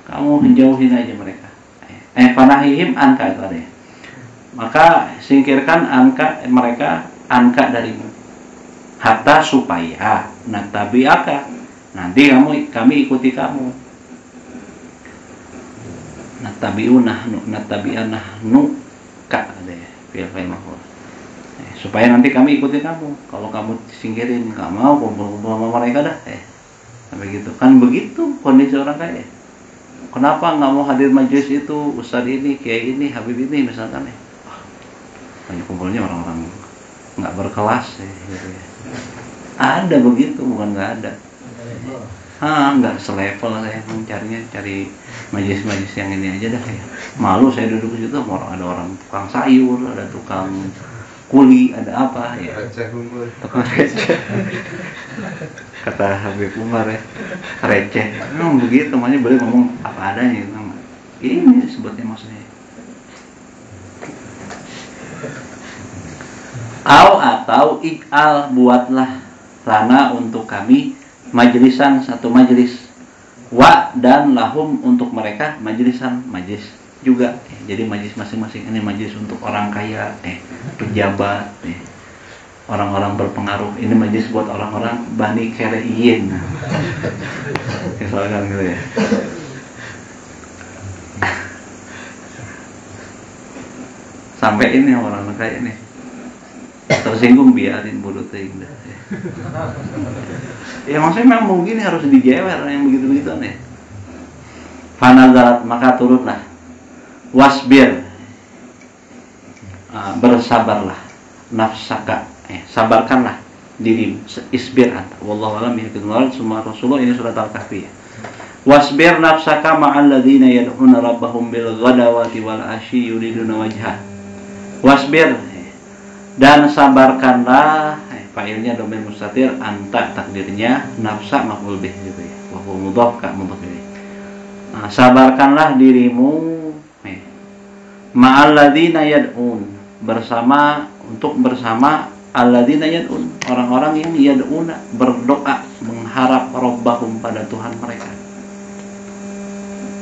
Kamu jauhin aja mereka. Fanahihim anka itu ada ya. Maka singkirkan mereka anka darimu. Hatta supaya natabiaka, nanti kami ikuti kamu. Natabi'anahnu ka ada ya, fil mahfuz. Supaya nanti kami ikuti kamu. Kalau kamu singkirin, nggak mau kumpul-kumpul sama mereka dah. Sampai gitu. Kan begitu kondisi orang kaya. Kenapa nggak mau hadir majelis itu, ustadz ini, kiai ini, habib ini misalkan ya. Banyak kumpulnya orang-orang nggak berkelas ya, gitu ya. Ada begitu, bukan nggak ada. Nggak selevel saya cari majelis-majelis yang ini aja dah ya. Malu saya duduk di situ, ada orang tukang sayur, ada tukang kuli, ada apa ya. Tukang receh. Kata Habib Umar ya, receh. Memang begitu, makanya boleh ngomong apa adanya. Ini sebutnya maksudnya. Atau ikal, buatlah lana untuk kami majlisan, satu majlis, wa dan lahum untuk mereka majlisan, majlis juga. Jadi majlis masing-masing, ini majlis untuk orang kaya, pejabat, orang-orang berpengaruh. Ini majlis buat orang-orang Bani Kereiyin. Misalkan gitu ya. Sampai ini orang kaya nih tersinggung, biarin bodoh ting dah. Ya maksudnya memang mungkin harus dijewer yang begitu-begitu nih. Fanazarat maka turutlah, wasbir, bersabarlah, nafsaka, sabarkanlah diri, isbir anta. Wallahu a'lam bihaqqihi. Semua Rasulullah, ini surat Al-Kahfi ya. Wasbir nafsaka ma'al ladzina yad'una rabbahum bil ghadawati wal asyi yuriduna wajhah. Wasbir, dan sabarkanlah, fa'ilnya domir mustatir, anta takdirnya, nafsa maf'ul bih gitu ya. Wa huwa mudhaf ka mudhaf ilaih. Sabarkanlah dirimu ma'al ladzina yad'un, bersama alladzina yad'un, orang-orang yang yad'una, berdoa, mengharap rabbahum, pada Tuhan mereka,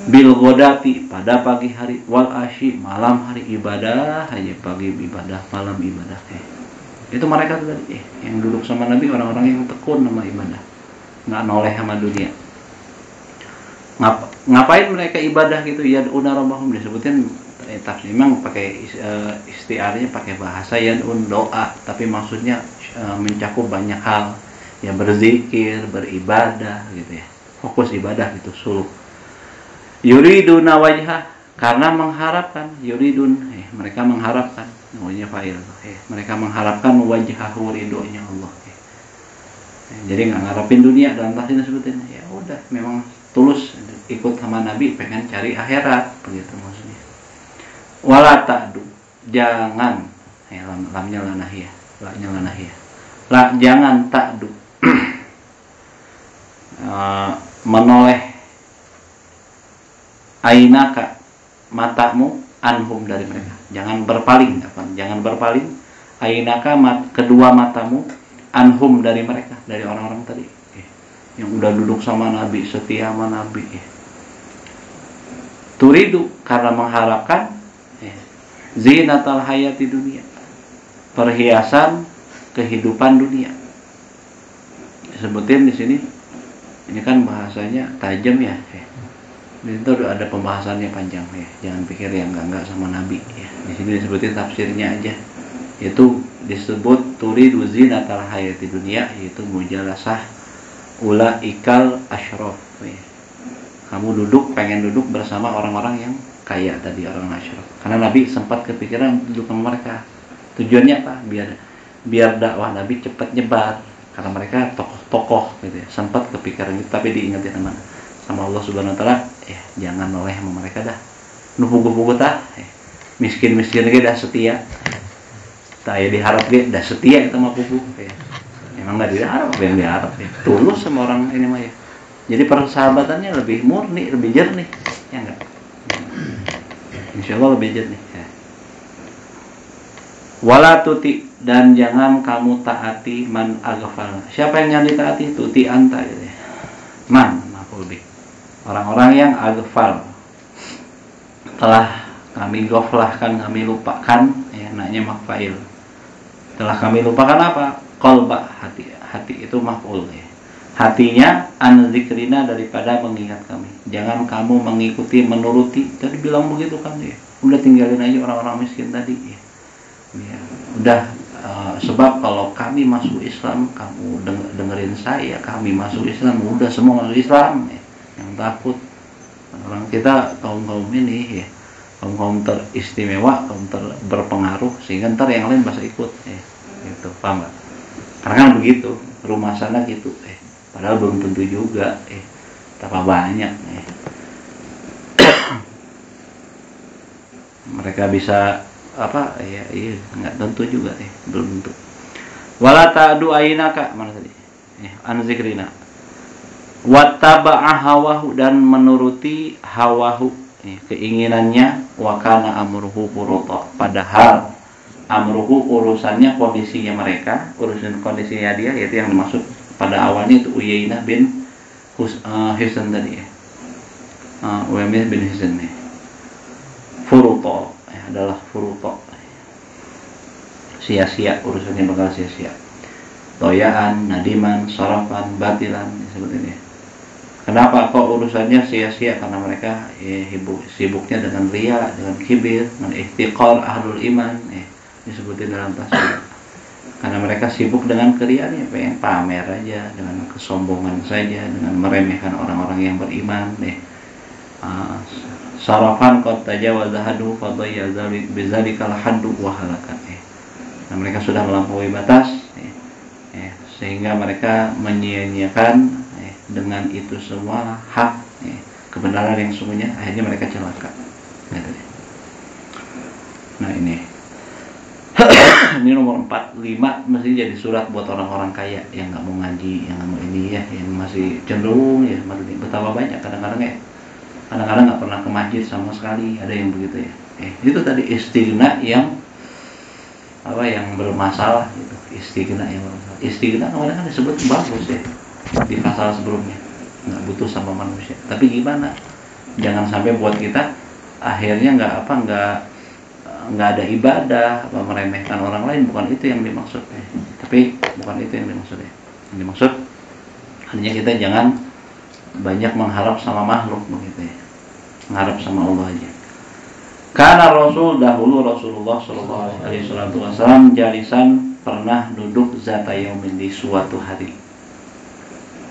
bil ghodati, pada pagi hari, wal asyi, malam hari, ibadah aja, pagi ibadah, malam ibadah. Itu mereka tadi yang duduk sama Nabi, orang-orang yang tekun sama ibadah, nggak noleh sama dunia. Ngapain mereka ibadah gitu? Yad'una rabbahum, disebutin tafsir memang pakai istiaranya, pakai bahasa yad'un, doa, tapi maksudnya mencakup banyak hal ya, berzikir, beribadah gitu ya, fokus ibadah gitu, suluk. Yuriduna wajhah, karena mengharapkan, yuridun, mereka mengharapkan, namanya fa'il, mereka mengharapkan wajhahu, ridhonya Allah. Jadi nggak ngarepin dunia dalam tafsir sebutin, ya udah memang tulus ikut sama Nabi, pengen cari akhirat begitu maksudnya. Wala ta'du, jangan, lamnya lanahiyah, laknya lanahiyah, lah jangan ta'du, menoleh, ainaka, matamu, anhum, dari mereka, jangan berpaling, ainaka, kedua matamu, anhum, dari mereka, dari orang-orang tadi yang udah duduk sama Nabi, setia sama Nabi. Turidu, karena mengharapkan zinatal hayati dunia, perhiasan kehidupan dunia. Sebutin di sini, ini kan bahasanya tajam ya. Itu ada pembahasannya panjang ya. Jangan pikir yang enggak sama Nabi ya. Di sini disebutin tafsirnya aja. Itu disebut turidu zinatal hayati dunia, yaitu mujalasah ulaikal asyraf. kamu pengen duduk bersama orang-orang yang kaya tadi, orang asyraf. Karena Nabi sempat kepikiran duduk sama mereka. Tujuannya apa? Biar dakwah Nabi cepat nyebar. Karena mereka tokoh-tokoh gitu ya. Sempat kepikiran itu, tapi diingetin sama Allah Subhanahu wa taala, jangan noleh sama mereka dah. Nu pugu-pugu tah, miskin-miskin ge dah setia. Tah aya diharap ge dah setia eta mah pugu ya. Emang enggak diharap, yang diharap ya. Tulus sama orang ini mah ya. Jadi persahabatannya lebih murni, lebih jernih. Ya enggak? Insyaallah lebih jernih ya. Wala tuti, dan jangan kamu taati man aghfal. Siapa yang jangan ditaati? Tuti anta gitu ya. Man, maf'ul bih. Orang-orang yang aghfal. Telah kami ghaflahkan, kami lupakan ya, naknya maf'il. Telah kami lupakan apa? Qalba, hati itu maf'ul ya. Hatinya an zikrina, daripada mengingat kami. Jangan kamu mengikuti, menuruti. Tadi bilang begitu kan ya. Udah tinggalin aja orang-orang miskin tadi ya. Ya, udah sebab kalau kami masuk Islam, kamu dengerin saya, kami masuk Islam, udah semua masuk Islam ya. Yang takut orang kita kaum ini ya, kaum teristimewa, kaum berpengaruh, sehingga ntar yang lain bisa ikut ya. Gitu, paham gak? Karena kan begitu, rumah sana gitu padahal belum tentu juga tambah banyak mereka bisa apa ya, nggak tentu juga belum tentu. Wala ta'du ainaka, mana tadi an zikrina, wattaba'a hawahu, dan menuruti hawahu keinginannya, wa kana amruhu furuta, padahal amruhu urusannya, kondisinya mereka, urusan kondisinya dia, yaitu yang dimaksud pada awalnya itu Uyainah bin Hisn tadi ya, Uyainah bin Hisn nih, furuta adalah furuta, sia-sia, urusannya bakal sia-sia, toyaan, nadiman, sorofan, batilan, seperti ini. Kenapa kok urusannya sia-sia? Karena mereka sibuknya dengan riya, dengan kibir, dengan ihtiqar ahlul iman, disebutin dalam tafsir. Karena mereka sibuk dengan keriaan, pengen pamer aja, dengan kesombongan saja, dengan meremehkan orang-orang yang beriman. Sarafan qad tajawaza hadu fa dayya bizalikal haddu wa halakan. Nah, mereka sudah melampaui batas sehingga mereka menyia-nyiakan dengan itu semua hak kebenaran yang sungguhnya, akhirnya mereka celaka. Nah ini ini nomor 45 mesti jadi surat buat orang-orang kaya yang nggak mau ngaji, yang nggak mau ini ya, yang masih cenderung ya, betapa banyak kadang-kadang nggak pernah ke masjid sama sekali, ada yang begitu ya. Itu tadi istighna yang bermasalah gitu. Istighna yang bermasalah. Istighna kemarin kan disebut bagus ya di pasal sebelumnya, nggak butuh sama manusia. Tapi gimana? Jangan sampai buat kita akhirnya nggak ada ibadah, meremehkan orang lain. Bukan itu yang dimaksud tapi bukan itu yang dimaksud Yang dimaksud hanya kita jangan banyak mengharap sama makhluk begitu ya, mengharap sama Allah aja. Karena Rasulullah Shallallahu Alaihi Wasallam jalisan, pernah duduk zata yaumin, di suatu hari.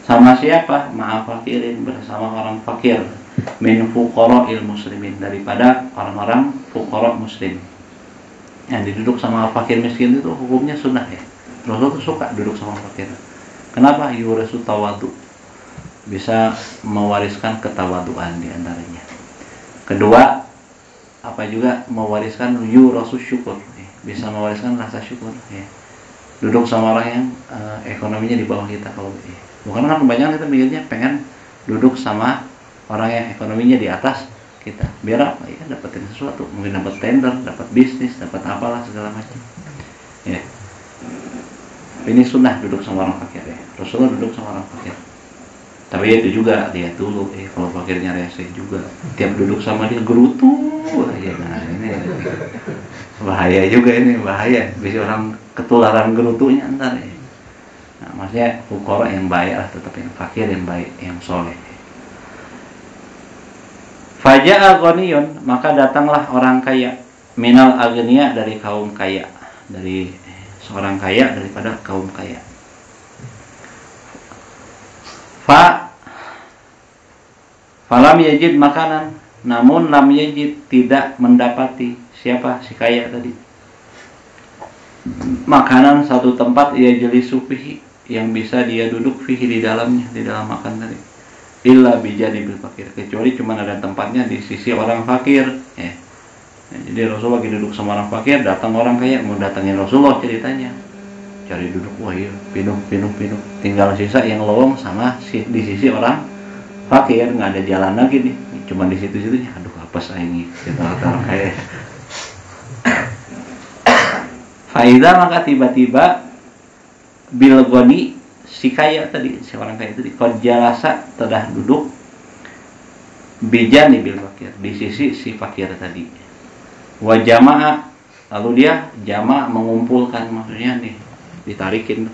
Sama siapa? Ma'a fakirin, bersama orang fakir, min fuqara'il muslimin, daripada orang-orang fuqara muslim. Yang diduduk sama fakir miskin itu hukumnya sunnah ya. Rasul tuh suka duduk sama fakir. Kenapa? Yurasu tawadu, bisa mewariskan ketawaduan di antaranya. Kedua, apa juga mewariskan yurasu syukur, bisa mewariskan rasa syukur ya. Duduk sama orang yang ekonominya di bawah kita, kalau bukan kan kebanyakan kita mikirnya pengen duduk sama orang yang ekonominya di atas kita, biar apa ya, dapetin sesuatu, mungkin dapat tender, dapat bisnis, dapat apalah segala macam ya. Ini sunnah duduk sama orang fakir ya. Rasulullah duduk sama orang fakir. Tapi itu juga lihat dulu kalau fakirnya rese juga, tiap duduk sama dia gerutu aja. Nah ini bahaya juga, ini bahaya, bisa orang ketularan gerutunya ntar ya. Nah, maksudnya fuqara yang baik lah, tetap yang fakir yang baik, yang soleh. Faja'a ghaniyun, maka datanglah orang kaya, minal agniya, dari kaum kaya, dari seorang kaya daripada kaum kaya. Falam yajid makanan, namun lam yajid tidak mendapati siapa si kaya tadi makanan satu tempat ia jelisu fihi yang bisa dia duduk fihi di dalamnya, di dalam makan tadi. Illa bijanibil fakir, kecuali cuma ada tempatnya di sisi orang fakir ya. Jadi Rasulullah lagi duduk sama orang fakir, datang orang kaya mau datangin Rasulullah ceritanya. Cari duduk, wah iya, pinuk. Tinggal sisa yang lowong sama di sisi orang fakir, nggak ada jalan lagi nih. Cuma di situ-situnya, aduh apa saya ini, kita orang kaya. Faida maka tiba-tiba bilgoni si kaya tadi, si orang kaya tadi, kod jalasa telah duduk bijani bil fakir di sisi si fakir tadi. Wajama'a, lalu dia jama' mengumpulkan, maksudnya nih ditarikin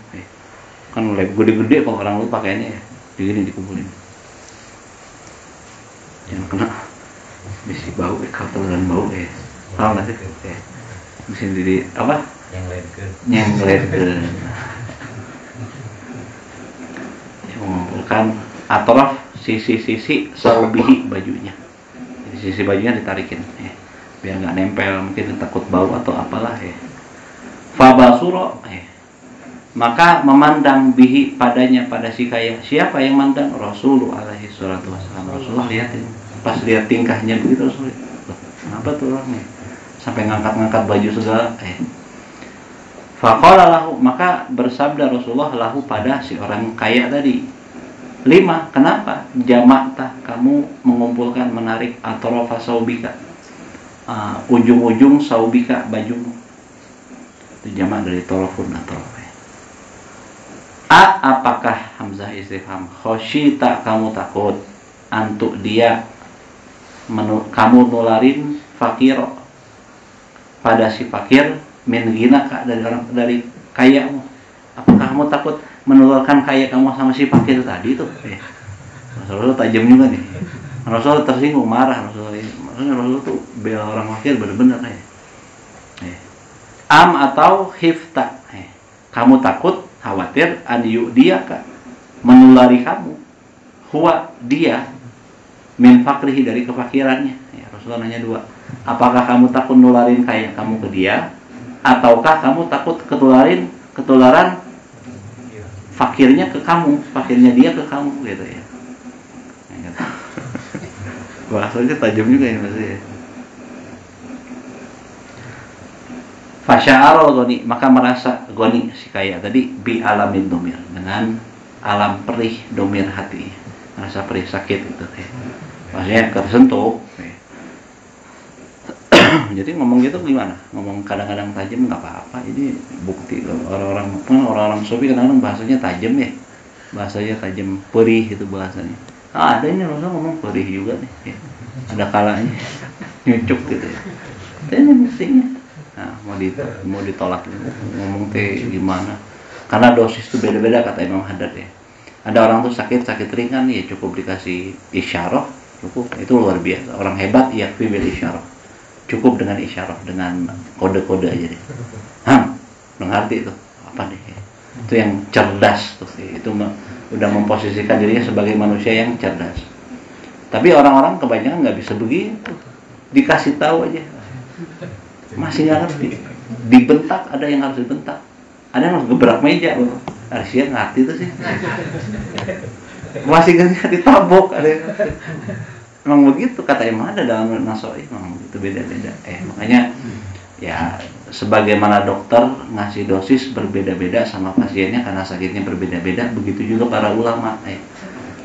kan lab gede-gede kalau orang lu pakainya ya, begini dikumpulin. Jangan kena bisi bau kalau bau tahu nggak sih mesin di apa nyengletkeun mengumpulkan atraf sisi-sisi saubihi bajunya. Jadi sisi bajunya ditarikin biar nggak nempel, mungkin takut bau atau apalah Fabasuro maka memandang bihi padanya, pada si kaya. Siapa yang mandang? Rasulullah alaihi salatu wassalam. Rasulullah lihatin, pas lihat tingkahnya begitu Rasulullah, kenapa tuh orangnya sampai ngangkat-ngangkat baju segala. Faqala lahu, maka bersabda Rasulullah lahu pada si orang kaya tadi, 5, kenapa jamakta kamu mengumpulkan, menarik atrofa saubika, ujung-ujung saubika bajumu. Itu jamak dari torofun atau apakah hamzah istifham, khosyita kamu takut, antuk dia kamu nularin fakir pada si fakir, min ginaka dari kayamu. Apakah kamu takut menularkan kaya kamu sama si fakir tadi tuh? Rasulullah tajam juga nih. Rasulullah tersinggung, marah Rasulullah. Maksudnya Rasulullah tuh bela orang fakir benar-benar am atau hifta, kamu takut, khawatir, an dia menulari kamu, huwa dia, min fakrihi dari kefakirannya. Rasulullah nanya 2, apakah kamu takut nularin kaya kamu ke dia, ataukah kamu takut ketularan fakirnya ke kamu, fakirnya dia ke kamu gitu ya. Bahasanya tajam juga ya maksudnya. Fasya'arul goni, maka merasa goni si kaya tadi bi alamin domir, dengan alam perih domir hati, merasa perih sakit itu maksudnya tersentuh. Jadi ngomong gitu gimana? Ngomong kadang-kadang tajam nggak apa-apa. Ini bukti orang-orang sufi kadang-kadang bahasanya tajam ya, bahasanya tajam, perih itu bahasanya. Ada ini Rasul ngomong perih juga nih, ada kalanya nyucuk gitu ya. Ini mestinya. Nah, mau ditolak ngomong teh gimana? Karena dosis itu beda-beda kata Imam Haddad ya. Ada orang tuh sakit ringan ya cukup dikasih isyarah, cukup, itu luar biasa. Orang hebat ya bil isyarah. Cukup dengan isyarah, dengan kode-kode aja deh. Mengerti itu apa nih? Itu yang cerdas tuh. Itu udah memposisikan dirinya sebagai manusia yang cerdas. Tapi orang-orang kebanyakan nggak bisa begitu. Dikasih tahu aja. Masih nggak ngerti, dibentak, ada yang harus dibentak, ada yang harus gebrak meja loh. Arsia ngerti itu sih, masih nggak ditabok, ada yang ngerti. Emang begitu kata Imam ada dalam Nasoi, emang begitu beda-beda. Makanya ya sebagaimana dokter ngasih dosis berbeda-beda sama pasiennya karena sakitnya berbeda-beda, begitu juga para ulama,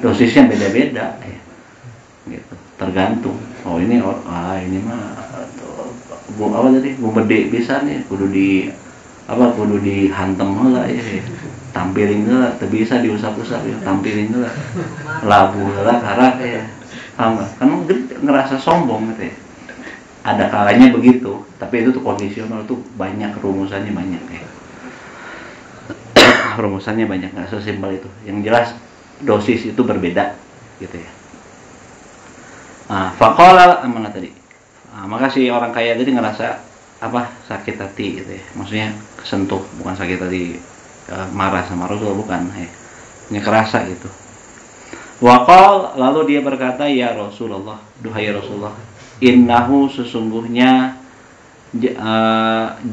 dosisnya beda-beda, gitu, tergantung. Oh ini mah apa tadi gede bisa nih kudu dihantem heula ya, tampilin heula teu bisa diusap-usap ya, tampilin heula labu heula karak ya, paham enggak? Kan ngerasa sombong gitu ya. Ada kalanya begitu, tapi itu tuh kondisional tuh, banyak rumusannya, banyak ya. Rumusannya banyak, enggak sesimpel itu. Yang jelas dosis itu berbeda gitu ya. Faqala mana tadi? Maka si orang kaya tadi ngerasa sakit hati gitu ya, maksudnya kesentuh, bukan sakit hati marah sama Rasul, bukan, hanya kerasa gitu. Waqal, lalu dia berkata, ya Rasulullah, duhai Rasulullah, innahu sesungguhnya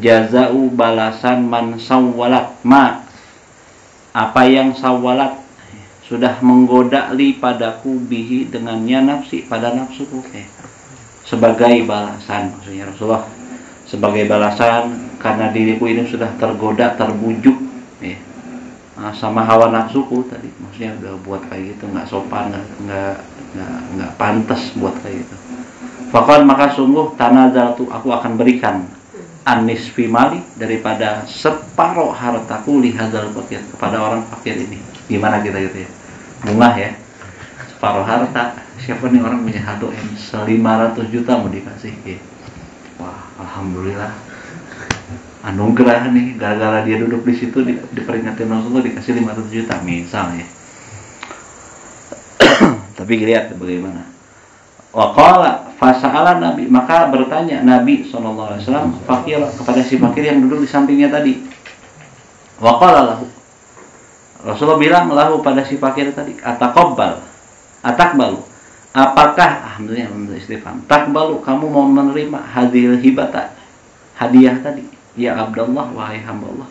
jazau balasan man sawwalat ma, apa yang sawwalat sudah menggoda li padaku bihi dengannya nafsi pada nafsuku, sebagai balasan, maksudnya Rasulullah, sebagai balasan karena diriku ini sudah tergoda, terbujuk sama hawa nafsuku tadi, maksudnya udah buat kayak gitu, nggak sopan, nggak pantas buat kayak gitu. Faqad, maka sungguh tanazaltu, aku akan berikan anisfi mali, daripada separuh hartaku lihadzal fakir, kepada orang fakir ini. Gimana kita gitu ya, bunga ya, separuh harta. Siapa nih orang punya harta 500 juta mau dikasih ya. Wah, alhamdulillah, anugerah nih, gara-gara dia duduk di situ diperingatin Rasulullah dikasih 500 juta misalnya. Tapi lihat bagaimana. Waqala fasa'ala Nabi, maka bertanya Nabi SAW fakir, kepada si fakir yang duduk di sampingnya tadi. Waqala lahu, Rasulullah bilang lahu pada si fakir tadi, atakbalu, apakah, alhamdulillah istifham, takbalu, kamu mau menerima hadil hibata, hadiah tadi, ya Abdullah, wahai hamba Allah.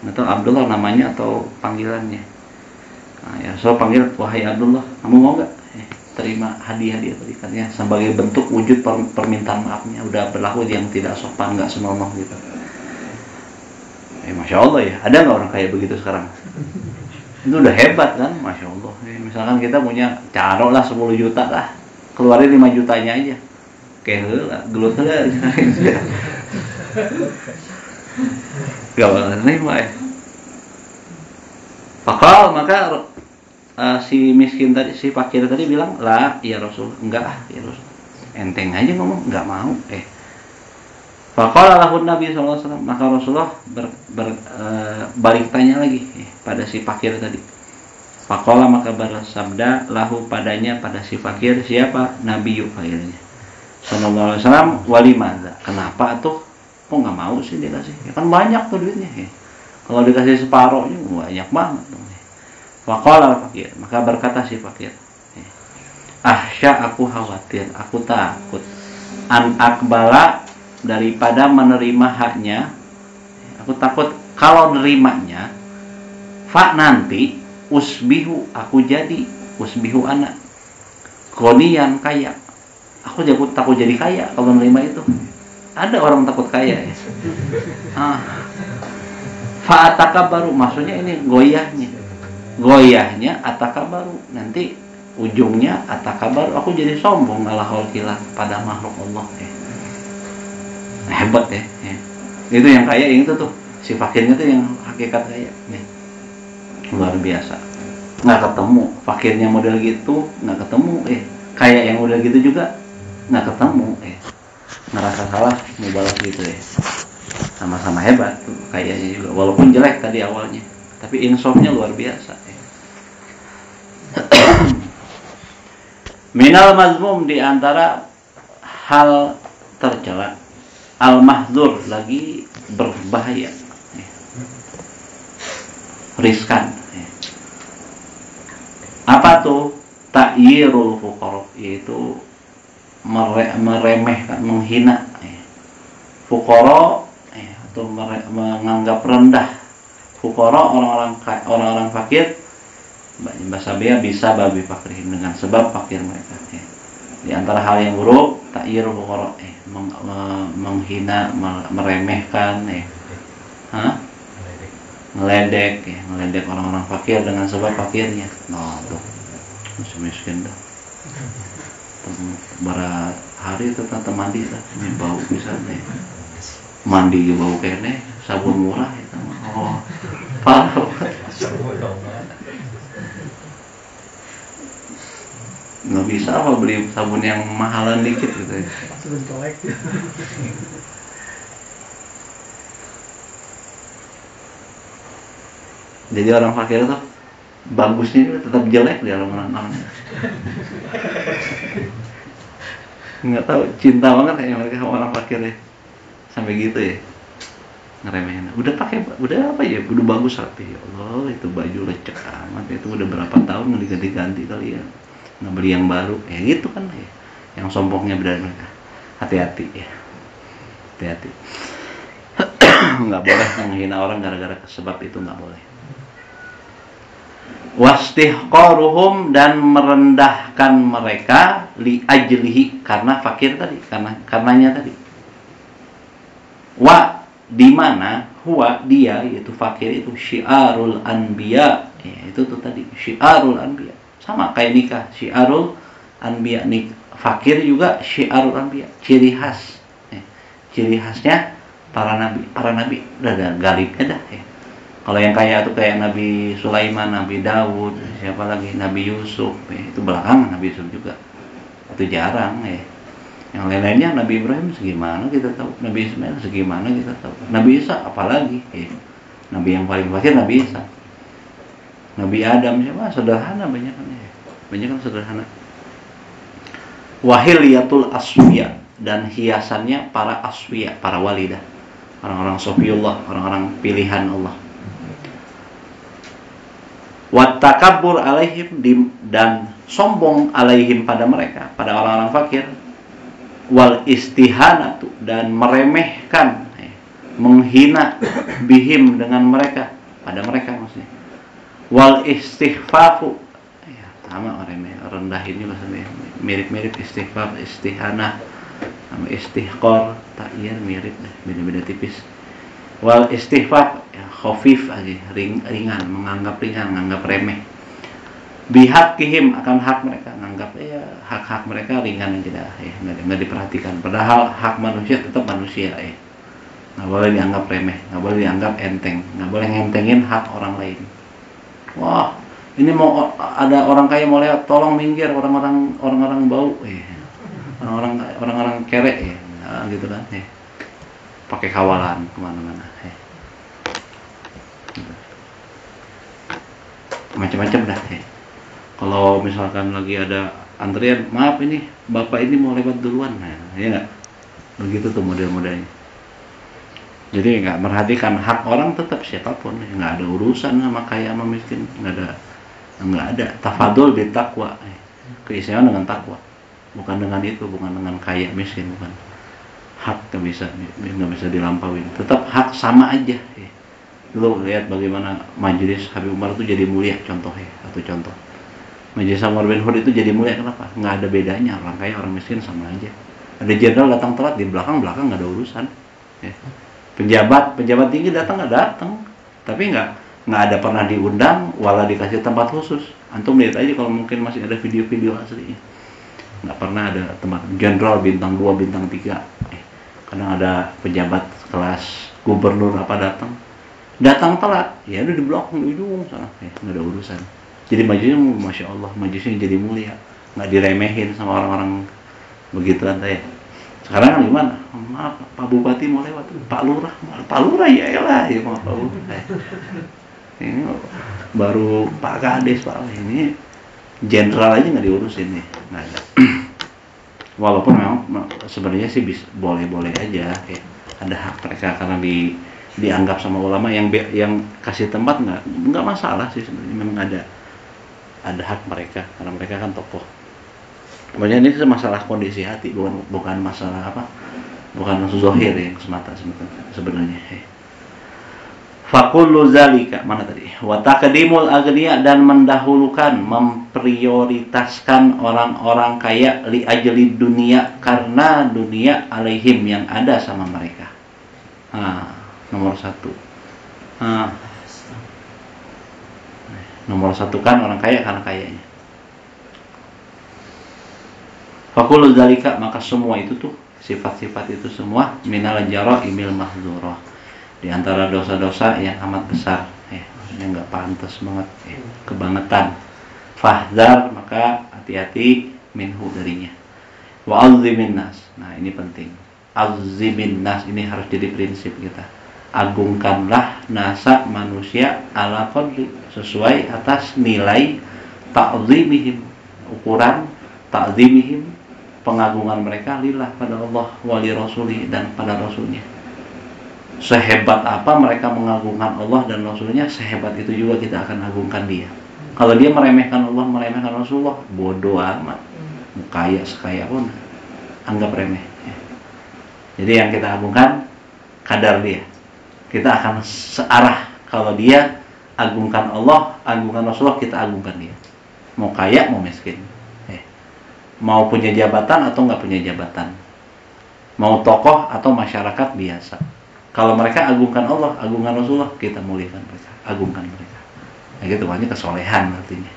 Atau Abdullah namanya atau panggilannya. Nah, ya Rasul panggil, wahai Abdullah, kamu mau nggak terima hadiah dia tadi, katanya sebagai bentuk wujud permintaan maafnya. Udah berlaku yang tidak sopan, nggak senonoh gitu. Masya Allah ya, ada nggak orang kayak begitu sekarang? Itu udah hebat kan, Masya Allah. Misalkan kita punya caro lah 10 juta lah, keluarin 5 jutanya aja, kayak lah, gelut lah. Gak bakal nerima ya. Fakal, maka si miskin tadi, si fakir tadi bilang, lah ya Rasul, enggak ya Rasul, enteng aja ngomong, enggak mau. Faqala lahu Nabi SAW, maka Rasulullah balik tanya lagi pada si fakir tadi. Faqala, maka bersabda lahu padanya, pada si fakir, siapa? Nabi fakirnya sallallahu alaihi wasallam, walimadza, kenapa tuh kok nggak mau sih dikasih? Ya kan banyak tuh duitnya kalau dikasih separohnya banyak banget. Faqala fakir, maka berkata si fakir, aku khawatir, aku takut, an akbala, daripada menerima haknya, aku takut kalau nerimanya, fa nanti usbihu, aku jadi usbihu anak konian, kaya, aku takut jadi kaya kalau menerima itu. Ada orang takut kaya ya. Fa atakabaru, maksudnya ini goyahnya atakabaru, nanti ujungnya atakabaru, aku jadi sombong ala khalqillah, pada makhluk Allah hebat ya. Itu yang kaya yang itu tuh, si fakirnya tuh yang hakikat kaya luar biasa. Nggak ketemu fakirnya model gitu, nggak ketemu kaya yang model gitu juga nggak ketemu. Ngerasa salah mau balas gitu sama-sama hebat tuh kayaknya juga, walaupun jelek tadi awalnya, tapi insafnya luar biasa minal mazmum, di antara hal tercela, al-mahdzur, lagi berbahaya, riskan. Apa tuh? Ta'yirul fuqara, yaitu meremehkan, menghina fuqara, atau menganggap rendah fuqara, orang-orang fakir, bahasa Arabnya bisa babi fakirhim, dengan sebab fakir mereka. Di antara hal yang buruk, ta'yirul fuqara, menghina, meremehkan, ngeledek orang-orang fakir dengan sebab fakirnya. Nah, tuh masih miskin dah. Barat hari itu tante mandi lah, ini bau bisa mandi bau kene, sabun murah itu. Oh, parah. Nggak bisa apa beli sabun yang mahalan dikit gitu ya. Sabun kolek. Jadi orang fakir tuh bagusnya tetap jelek di dalam orang-orangnya. Nggak tahu, cinta banget ya mereka sama orang fakir ya, sampai gitu ya. ngeremehin. Udah pakai, udah apa ya, udah bagus rapi, ya Allah itu baju lecek amat, itu udah berapa tahun nggak diganti-ganti kali ya, nggak beli yang baru ya gitu kan ya. Yang sombongnya benar, hati-hati ya, hati-hati. Nggak boleh menghina orang gara-gara sebab itu, nggak boleh. Wastihqaruhum, dan merendahkan mereka li ajlihi, karena fakir tadi, karenanya tadi. Wa, di mana huwa, dia, yaitu fakir itu syiarul anbiya, ya, itu tuh tadi syiarul anbiya, sama kayak nikah, syiarul anbiya. Nih fakir juga syiarul anbiya, ciri khas, ciri khasnya para nabi udah ada galibnya dah ya. Kalau yang kaya tuh kayak Nabi Sulaiman, Nabi Daud, siapa lagi, Nabi Yusuf ya, itu belakangan Nabi Yusuf juga, itu jarang ya. Yang lain-lainnya Nabi Ibrahim segimana kita tahu, Nabi Ismail segimana kita tahu, Nabi Isa apalagi ya. Nabi yang paling fakir Nabi Isa. Nabi Adam siapa, sederhana banyak kan ya, banyak kan sederhana. Wahiliyatul aswiya, dan hiasannya para aswiya, para walidah, orang-orang sofiullah, orang-orang pilihan Allah. Wattakabbur alaihim, dan sombong alaihim pada mereka, pada orang-orang fakir. Wal istihanatu, dan meremehkan, menghina bihim, dengan mereka, pada mereka maksudnya. Wal istighfafu, ya, sama rendahin juga sebenarnya, mirip-mirip istighfaf, istihanah sama istihqar, ta'yir mirip deh, beda-beda tipis. Wal istighfaf, ya, khafif aja, ringan, menganggap ringan, menganggap remeh. Bihaqihim, akan hak mereka, menganggap ya hak-hak mereka ringan aja dah, ya, nggak diperhatikan. Padahal hak manusia tetap manusia ya, nggak boleh dianggap remeh, nggak boleh dianggap enteng, nggak boleh ngentengin hak orang lain. Wah, ini mau ada orang kaya mau lewat, tolong minggir, orang-orang bau, ya, orang-orang kere ya, nah, gitu kan ya. Pakai kawalan kemana-mana ya. Macam-macam dah ya. Kalau misalkan lagi ada antrian, maaf ini bapak ini mau lewat duluan, nah, ya nggak, begitu tuh model-modelnya. Jadi nggak merhatikan hak orang, tetap siapapun, nggak ada urusan sama kaya sama miskin, nggak ada. Tafadul bi taqwa, keistimewaan dengan takwa, bukan dengan itu, bukan dengan kaya miskin, bukan. Hak nggak bisa dilampaui, tetap hak sama aja ya. Lu lihat bagaimana majelis Habib Umar itu jadi mulia, contohnya, satu contoh. Majelis Umar bin Hud itu jadi mulia, kenapa? Nggak ada bedanya, orang kaya orang miskin sama aja. Ada jenderal datang telat, di belakang nggak ada urusan ya. Pejabat tinggi datang nggak datang, tapi nggak ada pernah diundang, wala dikasih tempat khusus. Antum lihat aja kalau mungkin masih ada video-video aslinya, nggak pernah ada tempat. Jenderal bintang 2, bintang 3, kadang ada pejabat kelas gubernur apa datang telat, ya udah di belakang di ujung sana, nggak ada urusan. Jadi majelisnya, masya Allah, majelisnya jadi mulia, nggak diremehin sama orang-orang begitu kan ya. Sekarang gimana? Maaf, Pak Bupati mau lewat, Pak Lurah ya elah, ya maaf Pak Lurah. Ini baru Pak Kades, Pak ini jenderal aja nggak diurusin nih, nggak ada. Walaupun memang sebenarnya sih boleh-boleh aja, ya. Ada hak mereka karena dianggap sama ulama yang kasih tempat, nggak masalah sih sebenarnya, memang ada hak mereka karena mereka kan tokoh. Makanya ini masalah kondisi hati, bukan masalah apa, bukan zahir yang semata sebenarnya. Fakullu zalika, mana tadi? Wa taqdimul aghniya, dan mendahulukan, memprioritaskan orang-orang kaya li ajli dunia, karena dunia alaihim, yang ada sama mereka. Nomor 1. Nomor 1 kan orang kaya karena kayanya. Fakullu zalika, maka semua itu tuh, sifat-sifat itu semua, minal jaraimil mahdzurah, di antara dosa-dosa yang amat besar, yang nggak pantas banget, kebangetan. Fahdar, maka hati-hati, minhu, darinya. Wa azzimin nas, nah ini penting. Azzimin nas, ini harus jadi prinsip kita. Agungkanlah nasa manusia ala qadri, sesuai atas nilai ta'zimihim, ukuran ta'zimihim, pengagungan mereka lillah, pada Allah, wali rasuli, dan pada rasulnya. Sehebat apa mereka mengagungkan Allah dan Rasulnya, sehebat itu juga kita akan agungkan dia. Kalau dia meremehkan Allah, meremehkan Rasulullah, bodoh amat. Mau kaya sekaya pun anggap remeh. Jadi yang kita agungkan kadar dia. Kita akan searah. Kalau dia agungkan Allah, agungkan Rasulullah, kita agungkan dia. Mau kaya, mau miskin. Mau punya jabatan atau nggak punya jabatan. Mau tokoh atau masyarakat biasa. Kalau mereka agungkan Allah, agungkan Rasulullah, kita muliakan mereka, agungkan mereka. Nah gitu, makanya kesolehan artinya.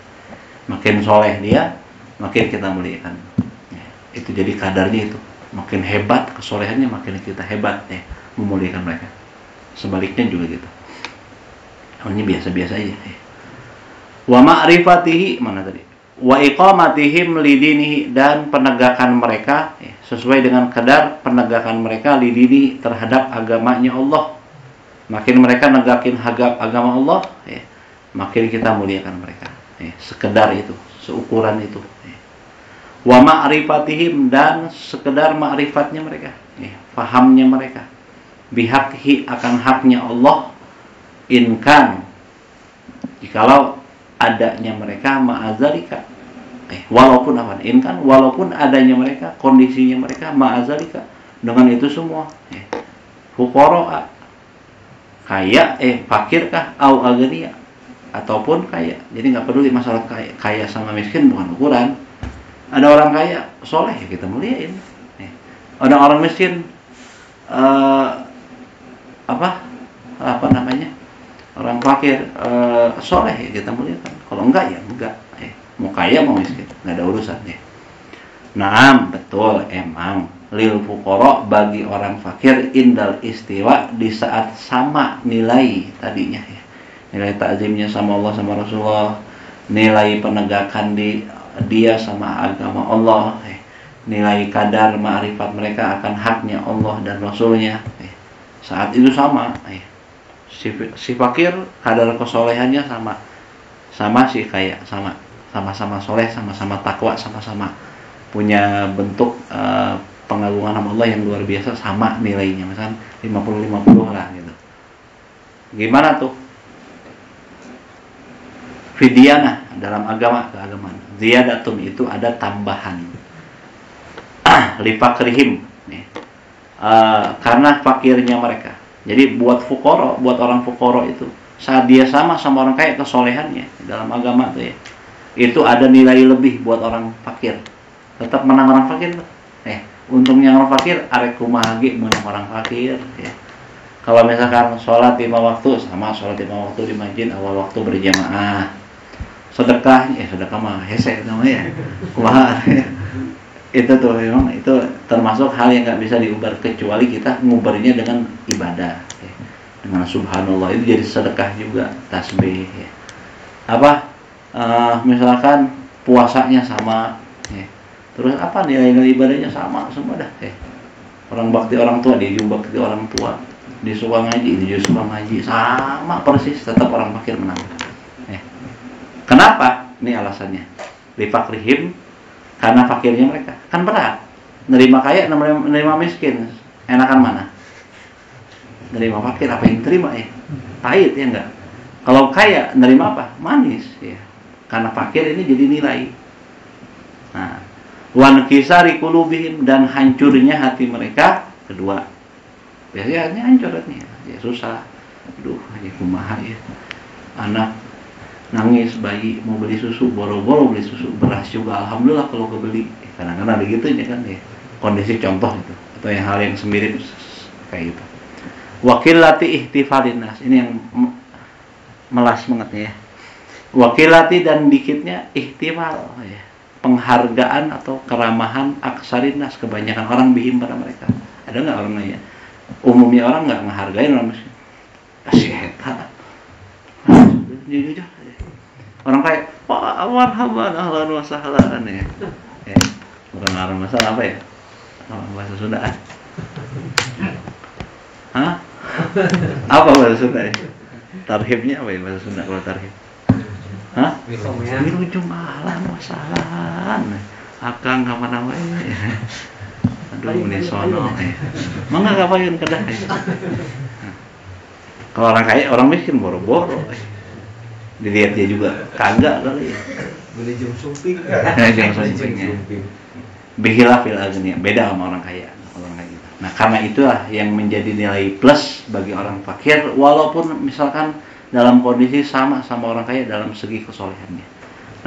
Makin soleh dia, makin kita muliakan. Itu jadi kadarnya itu. Makin hebat kesolehannya, makin kita hebat ya, memuliakan mereka. Sebaliknya juga gitu. Namanya biasa-biasa aja. Wa ma'rifatihi, mana tadi? Wa iqamatihim lidinihi, dan penegakan mereka sesuai dengan kadar penegakan mereka lidini terhadap agamanya Allah. Makin mereka negakin agama Allah, makin kita muliakan mereka. Sekedar itu, seukuran itu. Wa ma'rifatihim, dan sekedar ma'rifatnya mereka, fahamnya mereka. Bihaqhi, akan haknya Allah. Inkan, jikalau adanya mereka ma'azalika, walaupun apa? Inkan, walaupun adanya mereka, kondisinya mereka ma'azalika, dengan itu semua. Fuqara, kaya, fakirkah, au agniya, ataupun kaya. Jadi nggak peduli masalah kaya sama miskin, bukan ukuran. Ada orang kaya soleh, ya kita muliain. Ada orang miskin apa namanya, orang fakir soleh, ya kita muliakan. Kalau enggak ya enggak. Mau kaya mau miskin, nggak ada urusan ya. Naam, betul, emang lil fuqara, bagi orang fakir, indal istiwa, di saat sama nilai tadinya ya. Nilai takzimnya sama Allah sama Rasulullah, nilai penegakan dia sama agama Allah, nilai kadar ma'rifat mereka akan haknya Allah dan Rasulnya, saat itu sama. Si fakir kadar kesolehannya sama si kaya, sama-sama soleh, sama-sama takwa, sama-sama punya bentuk pengagungan sama Allah yang luar biasa, sama nilainya, misalkan 50-50 lah gitu. Gimana tuh? Fidyana dalam keagamaan. Ziyadatun, itu ada tambahan. Lifakrihim, karena fakirnya mereka. Jadi buat orang fuqara itu, saat dia sama orang kaya kesolehannya dalam agama tuh ya, itu ada nilai lebih buat orang fakir. Tetap menang orang fakir tuh. Untungnya orang fakir, arek kumaha ge menang orang fakir ya. Kalau misalkan sholat 5 waktu, sama sholat 5 waktu di masjid, awal waktu berjamaah. Sedekah mah hese namanya. Kumaha ya. Itu tuh memang itu termasuk hal yang nggak bisa diubar, kecuali kita ngubarnya dengan ibadah, dengan subhanallah, itu jadi sedekah juga, tasbih ya. Misalkan puasanya sama ya. Terus nilai-nilai ibadahnya sama semua dah. Orang bakti orang tua, dia juga bakti orang tua, disuruh ngaji, dia juga ngaji, sama persis, tetap orang fakir menang. Kenapa? Ini alasannya. Lifakrihim, karena fakirnya mereka. Kan berat. Nerima kaya, nerima miskin. Enakan mana? Nerima fakir, apa yang terima ya? Pahit ya enggak? Kalau kaya, nerima apa? Manis ya. Karena fakir ini jadi nilai. Nah, wan kisari qulubihim, dan hancurnya hati mereka. Kedua, biasanya hancur hatinya. Ya susah. Aduh, ini kumaha ya. Anak nangis, bayi mau beli susu, boro-boro beli susu, beras juga alhamdulillah kalau kebeli. Kadang-kadang ada gitunya kan ya, kondisi contoh itu, atau yang hal yang semirip kayak gitu. Wakilati ihtifalin nas, ini yang melas banget ya. Wakilati, dan dikitnya ihtifal ya, penghargaan atau keramahan aksarin nas, kebanyakan orang bihim pada mereka. Ada nggak orang lainnya? Umumnya orang nggak menghargai orang miskin. Kasih heta. Jujur. Orang kayak, wah, marhaban, ahlan wa sahlan ya. Bukan ahlan wa sahlan, apa ya? Bahasa Sunda. Hah? Apa bahasa Sunda ya? Tarhibnya apa ya bahasa Sunda kalau tarhib? Hah? Wilujung ahlan wa sahlan. Akang apa namanya? aduh ini sono mangga kapayan kedah kalau orang kaya orang miskin boro-boro dilihat dia juga kagak kali ya beli jam sumping bihilafil agniya beda sama orang kaya gitu. Nah karena itulah yang menjadi nilai plus bagi orang fakir walaupun misalkan dalam kondisi sama orang kaya dalam segi kesolehannya.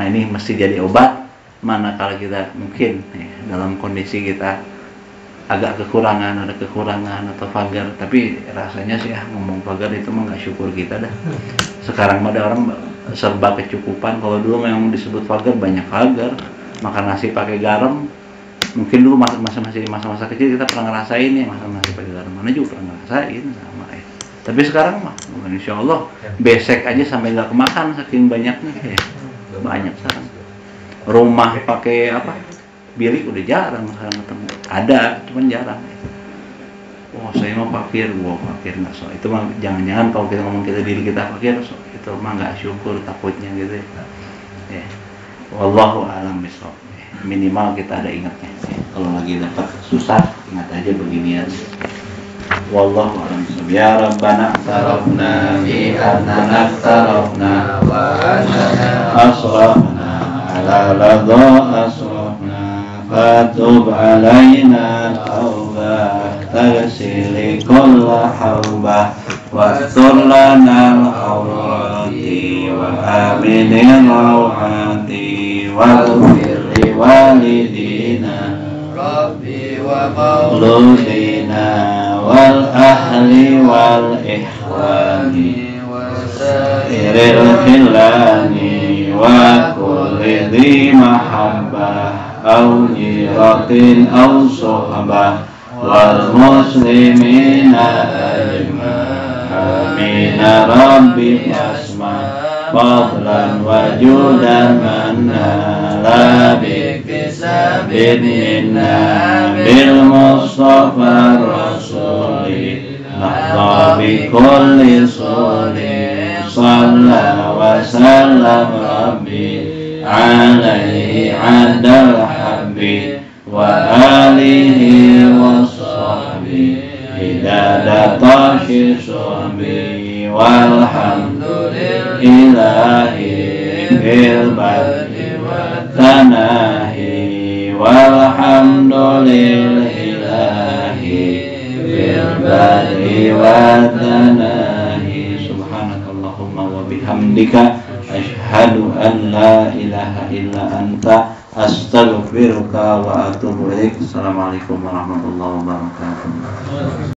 Nah ini mesti jadi obat manakala kita mungkin dalam kondisi kita agak kekurangan atau fagar, tapi rasanya sih ngomong fagar itu mah nggak syukur kita dah. Sekarang mah ada orang serba kecukupan. Kalau dulu memang disebut fagar, banyak fagar, makan nasi pakai garam. Mungkin dulu masih masa-masa kecil kita pernah ngerasain ya makan nasi pakai garam, mana juga pernah ngerasain sama ya. Tapi sekarang mah insya Allah besek aja sampai nggak kemakan saking banyaknya ya. Banyak sekarang. Rumah pakai apa? Bilik udah jarang sekarang ketemu. Ada, cuman jarang. Oh, saya mau fakir, fakir nggak so. Itu mah jangan-jangan kalau kita ngomong diri kita fakir, so, itu mah nggak syukur takutnya gitu. Ya. Wallahu a'lam bishawab. Minimal kita ada ingatnya. Ya. Kalau lagi dapat susah, ingat aja beginian. Wallahu a'lam bishawab. Ya Rabbana tarafna bi annana tarafna wa annana asrafna ala ladha asrafna fatub alaina tauba taghsil kulla hawba wastur lana al-awrati wa aminir rawati waghfir li walidina rabbi wa mauludina wal ahli wal ikhwani wasairil khilani wa kulli dhi mahabbah aw jiratin aw sohbah wal muslimina ajma'in rabbi asma fadlan wa judan manna la bikisabin minna bil mustafa rasuli nahda bi kulli suli salla wa sallam rabbi alaihi adal habbi wa alihi wa sahbihi hidadatashi sahbi walhamdulillahi bil badri wa tanahi walhamdulillahi bil badri wa tanahi subhanakallahumma wa bihamdika asyhadu an la ilaha illa anta astaghfiruka wa atubu ilaik. Assalamualaikum warahmatullahi wabarakatuh.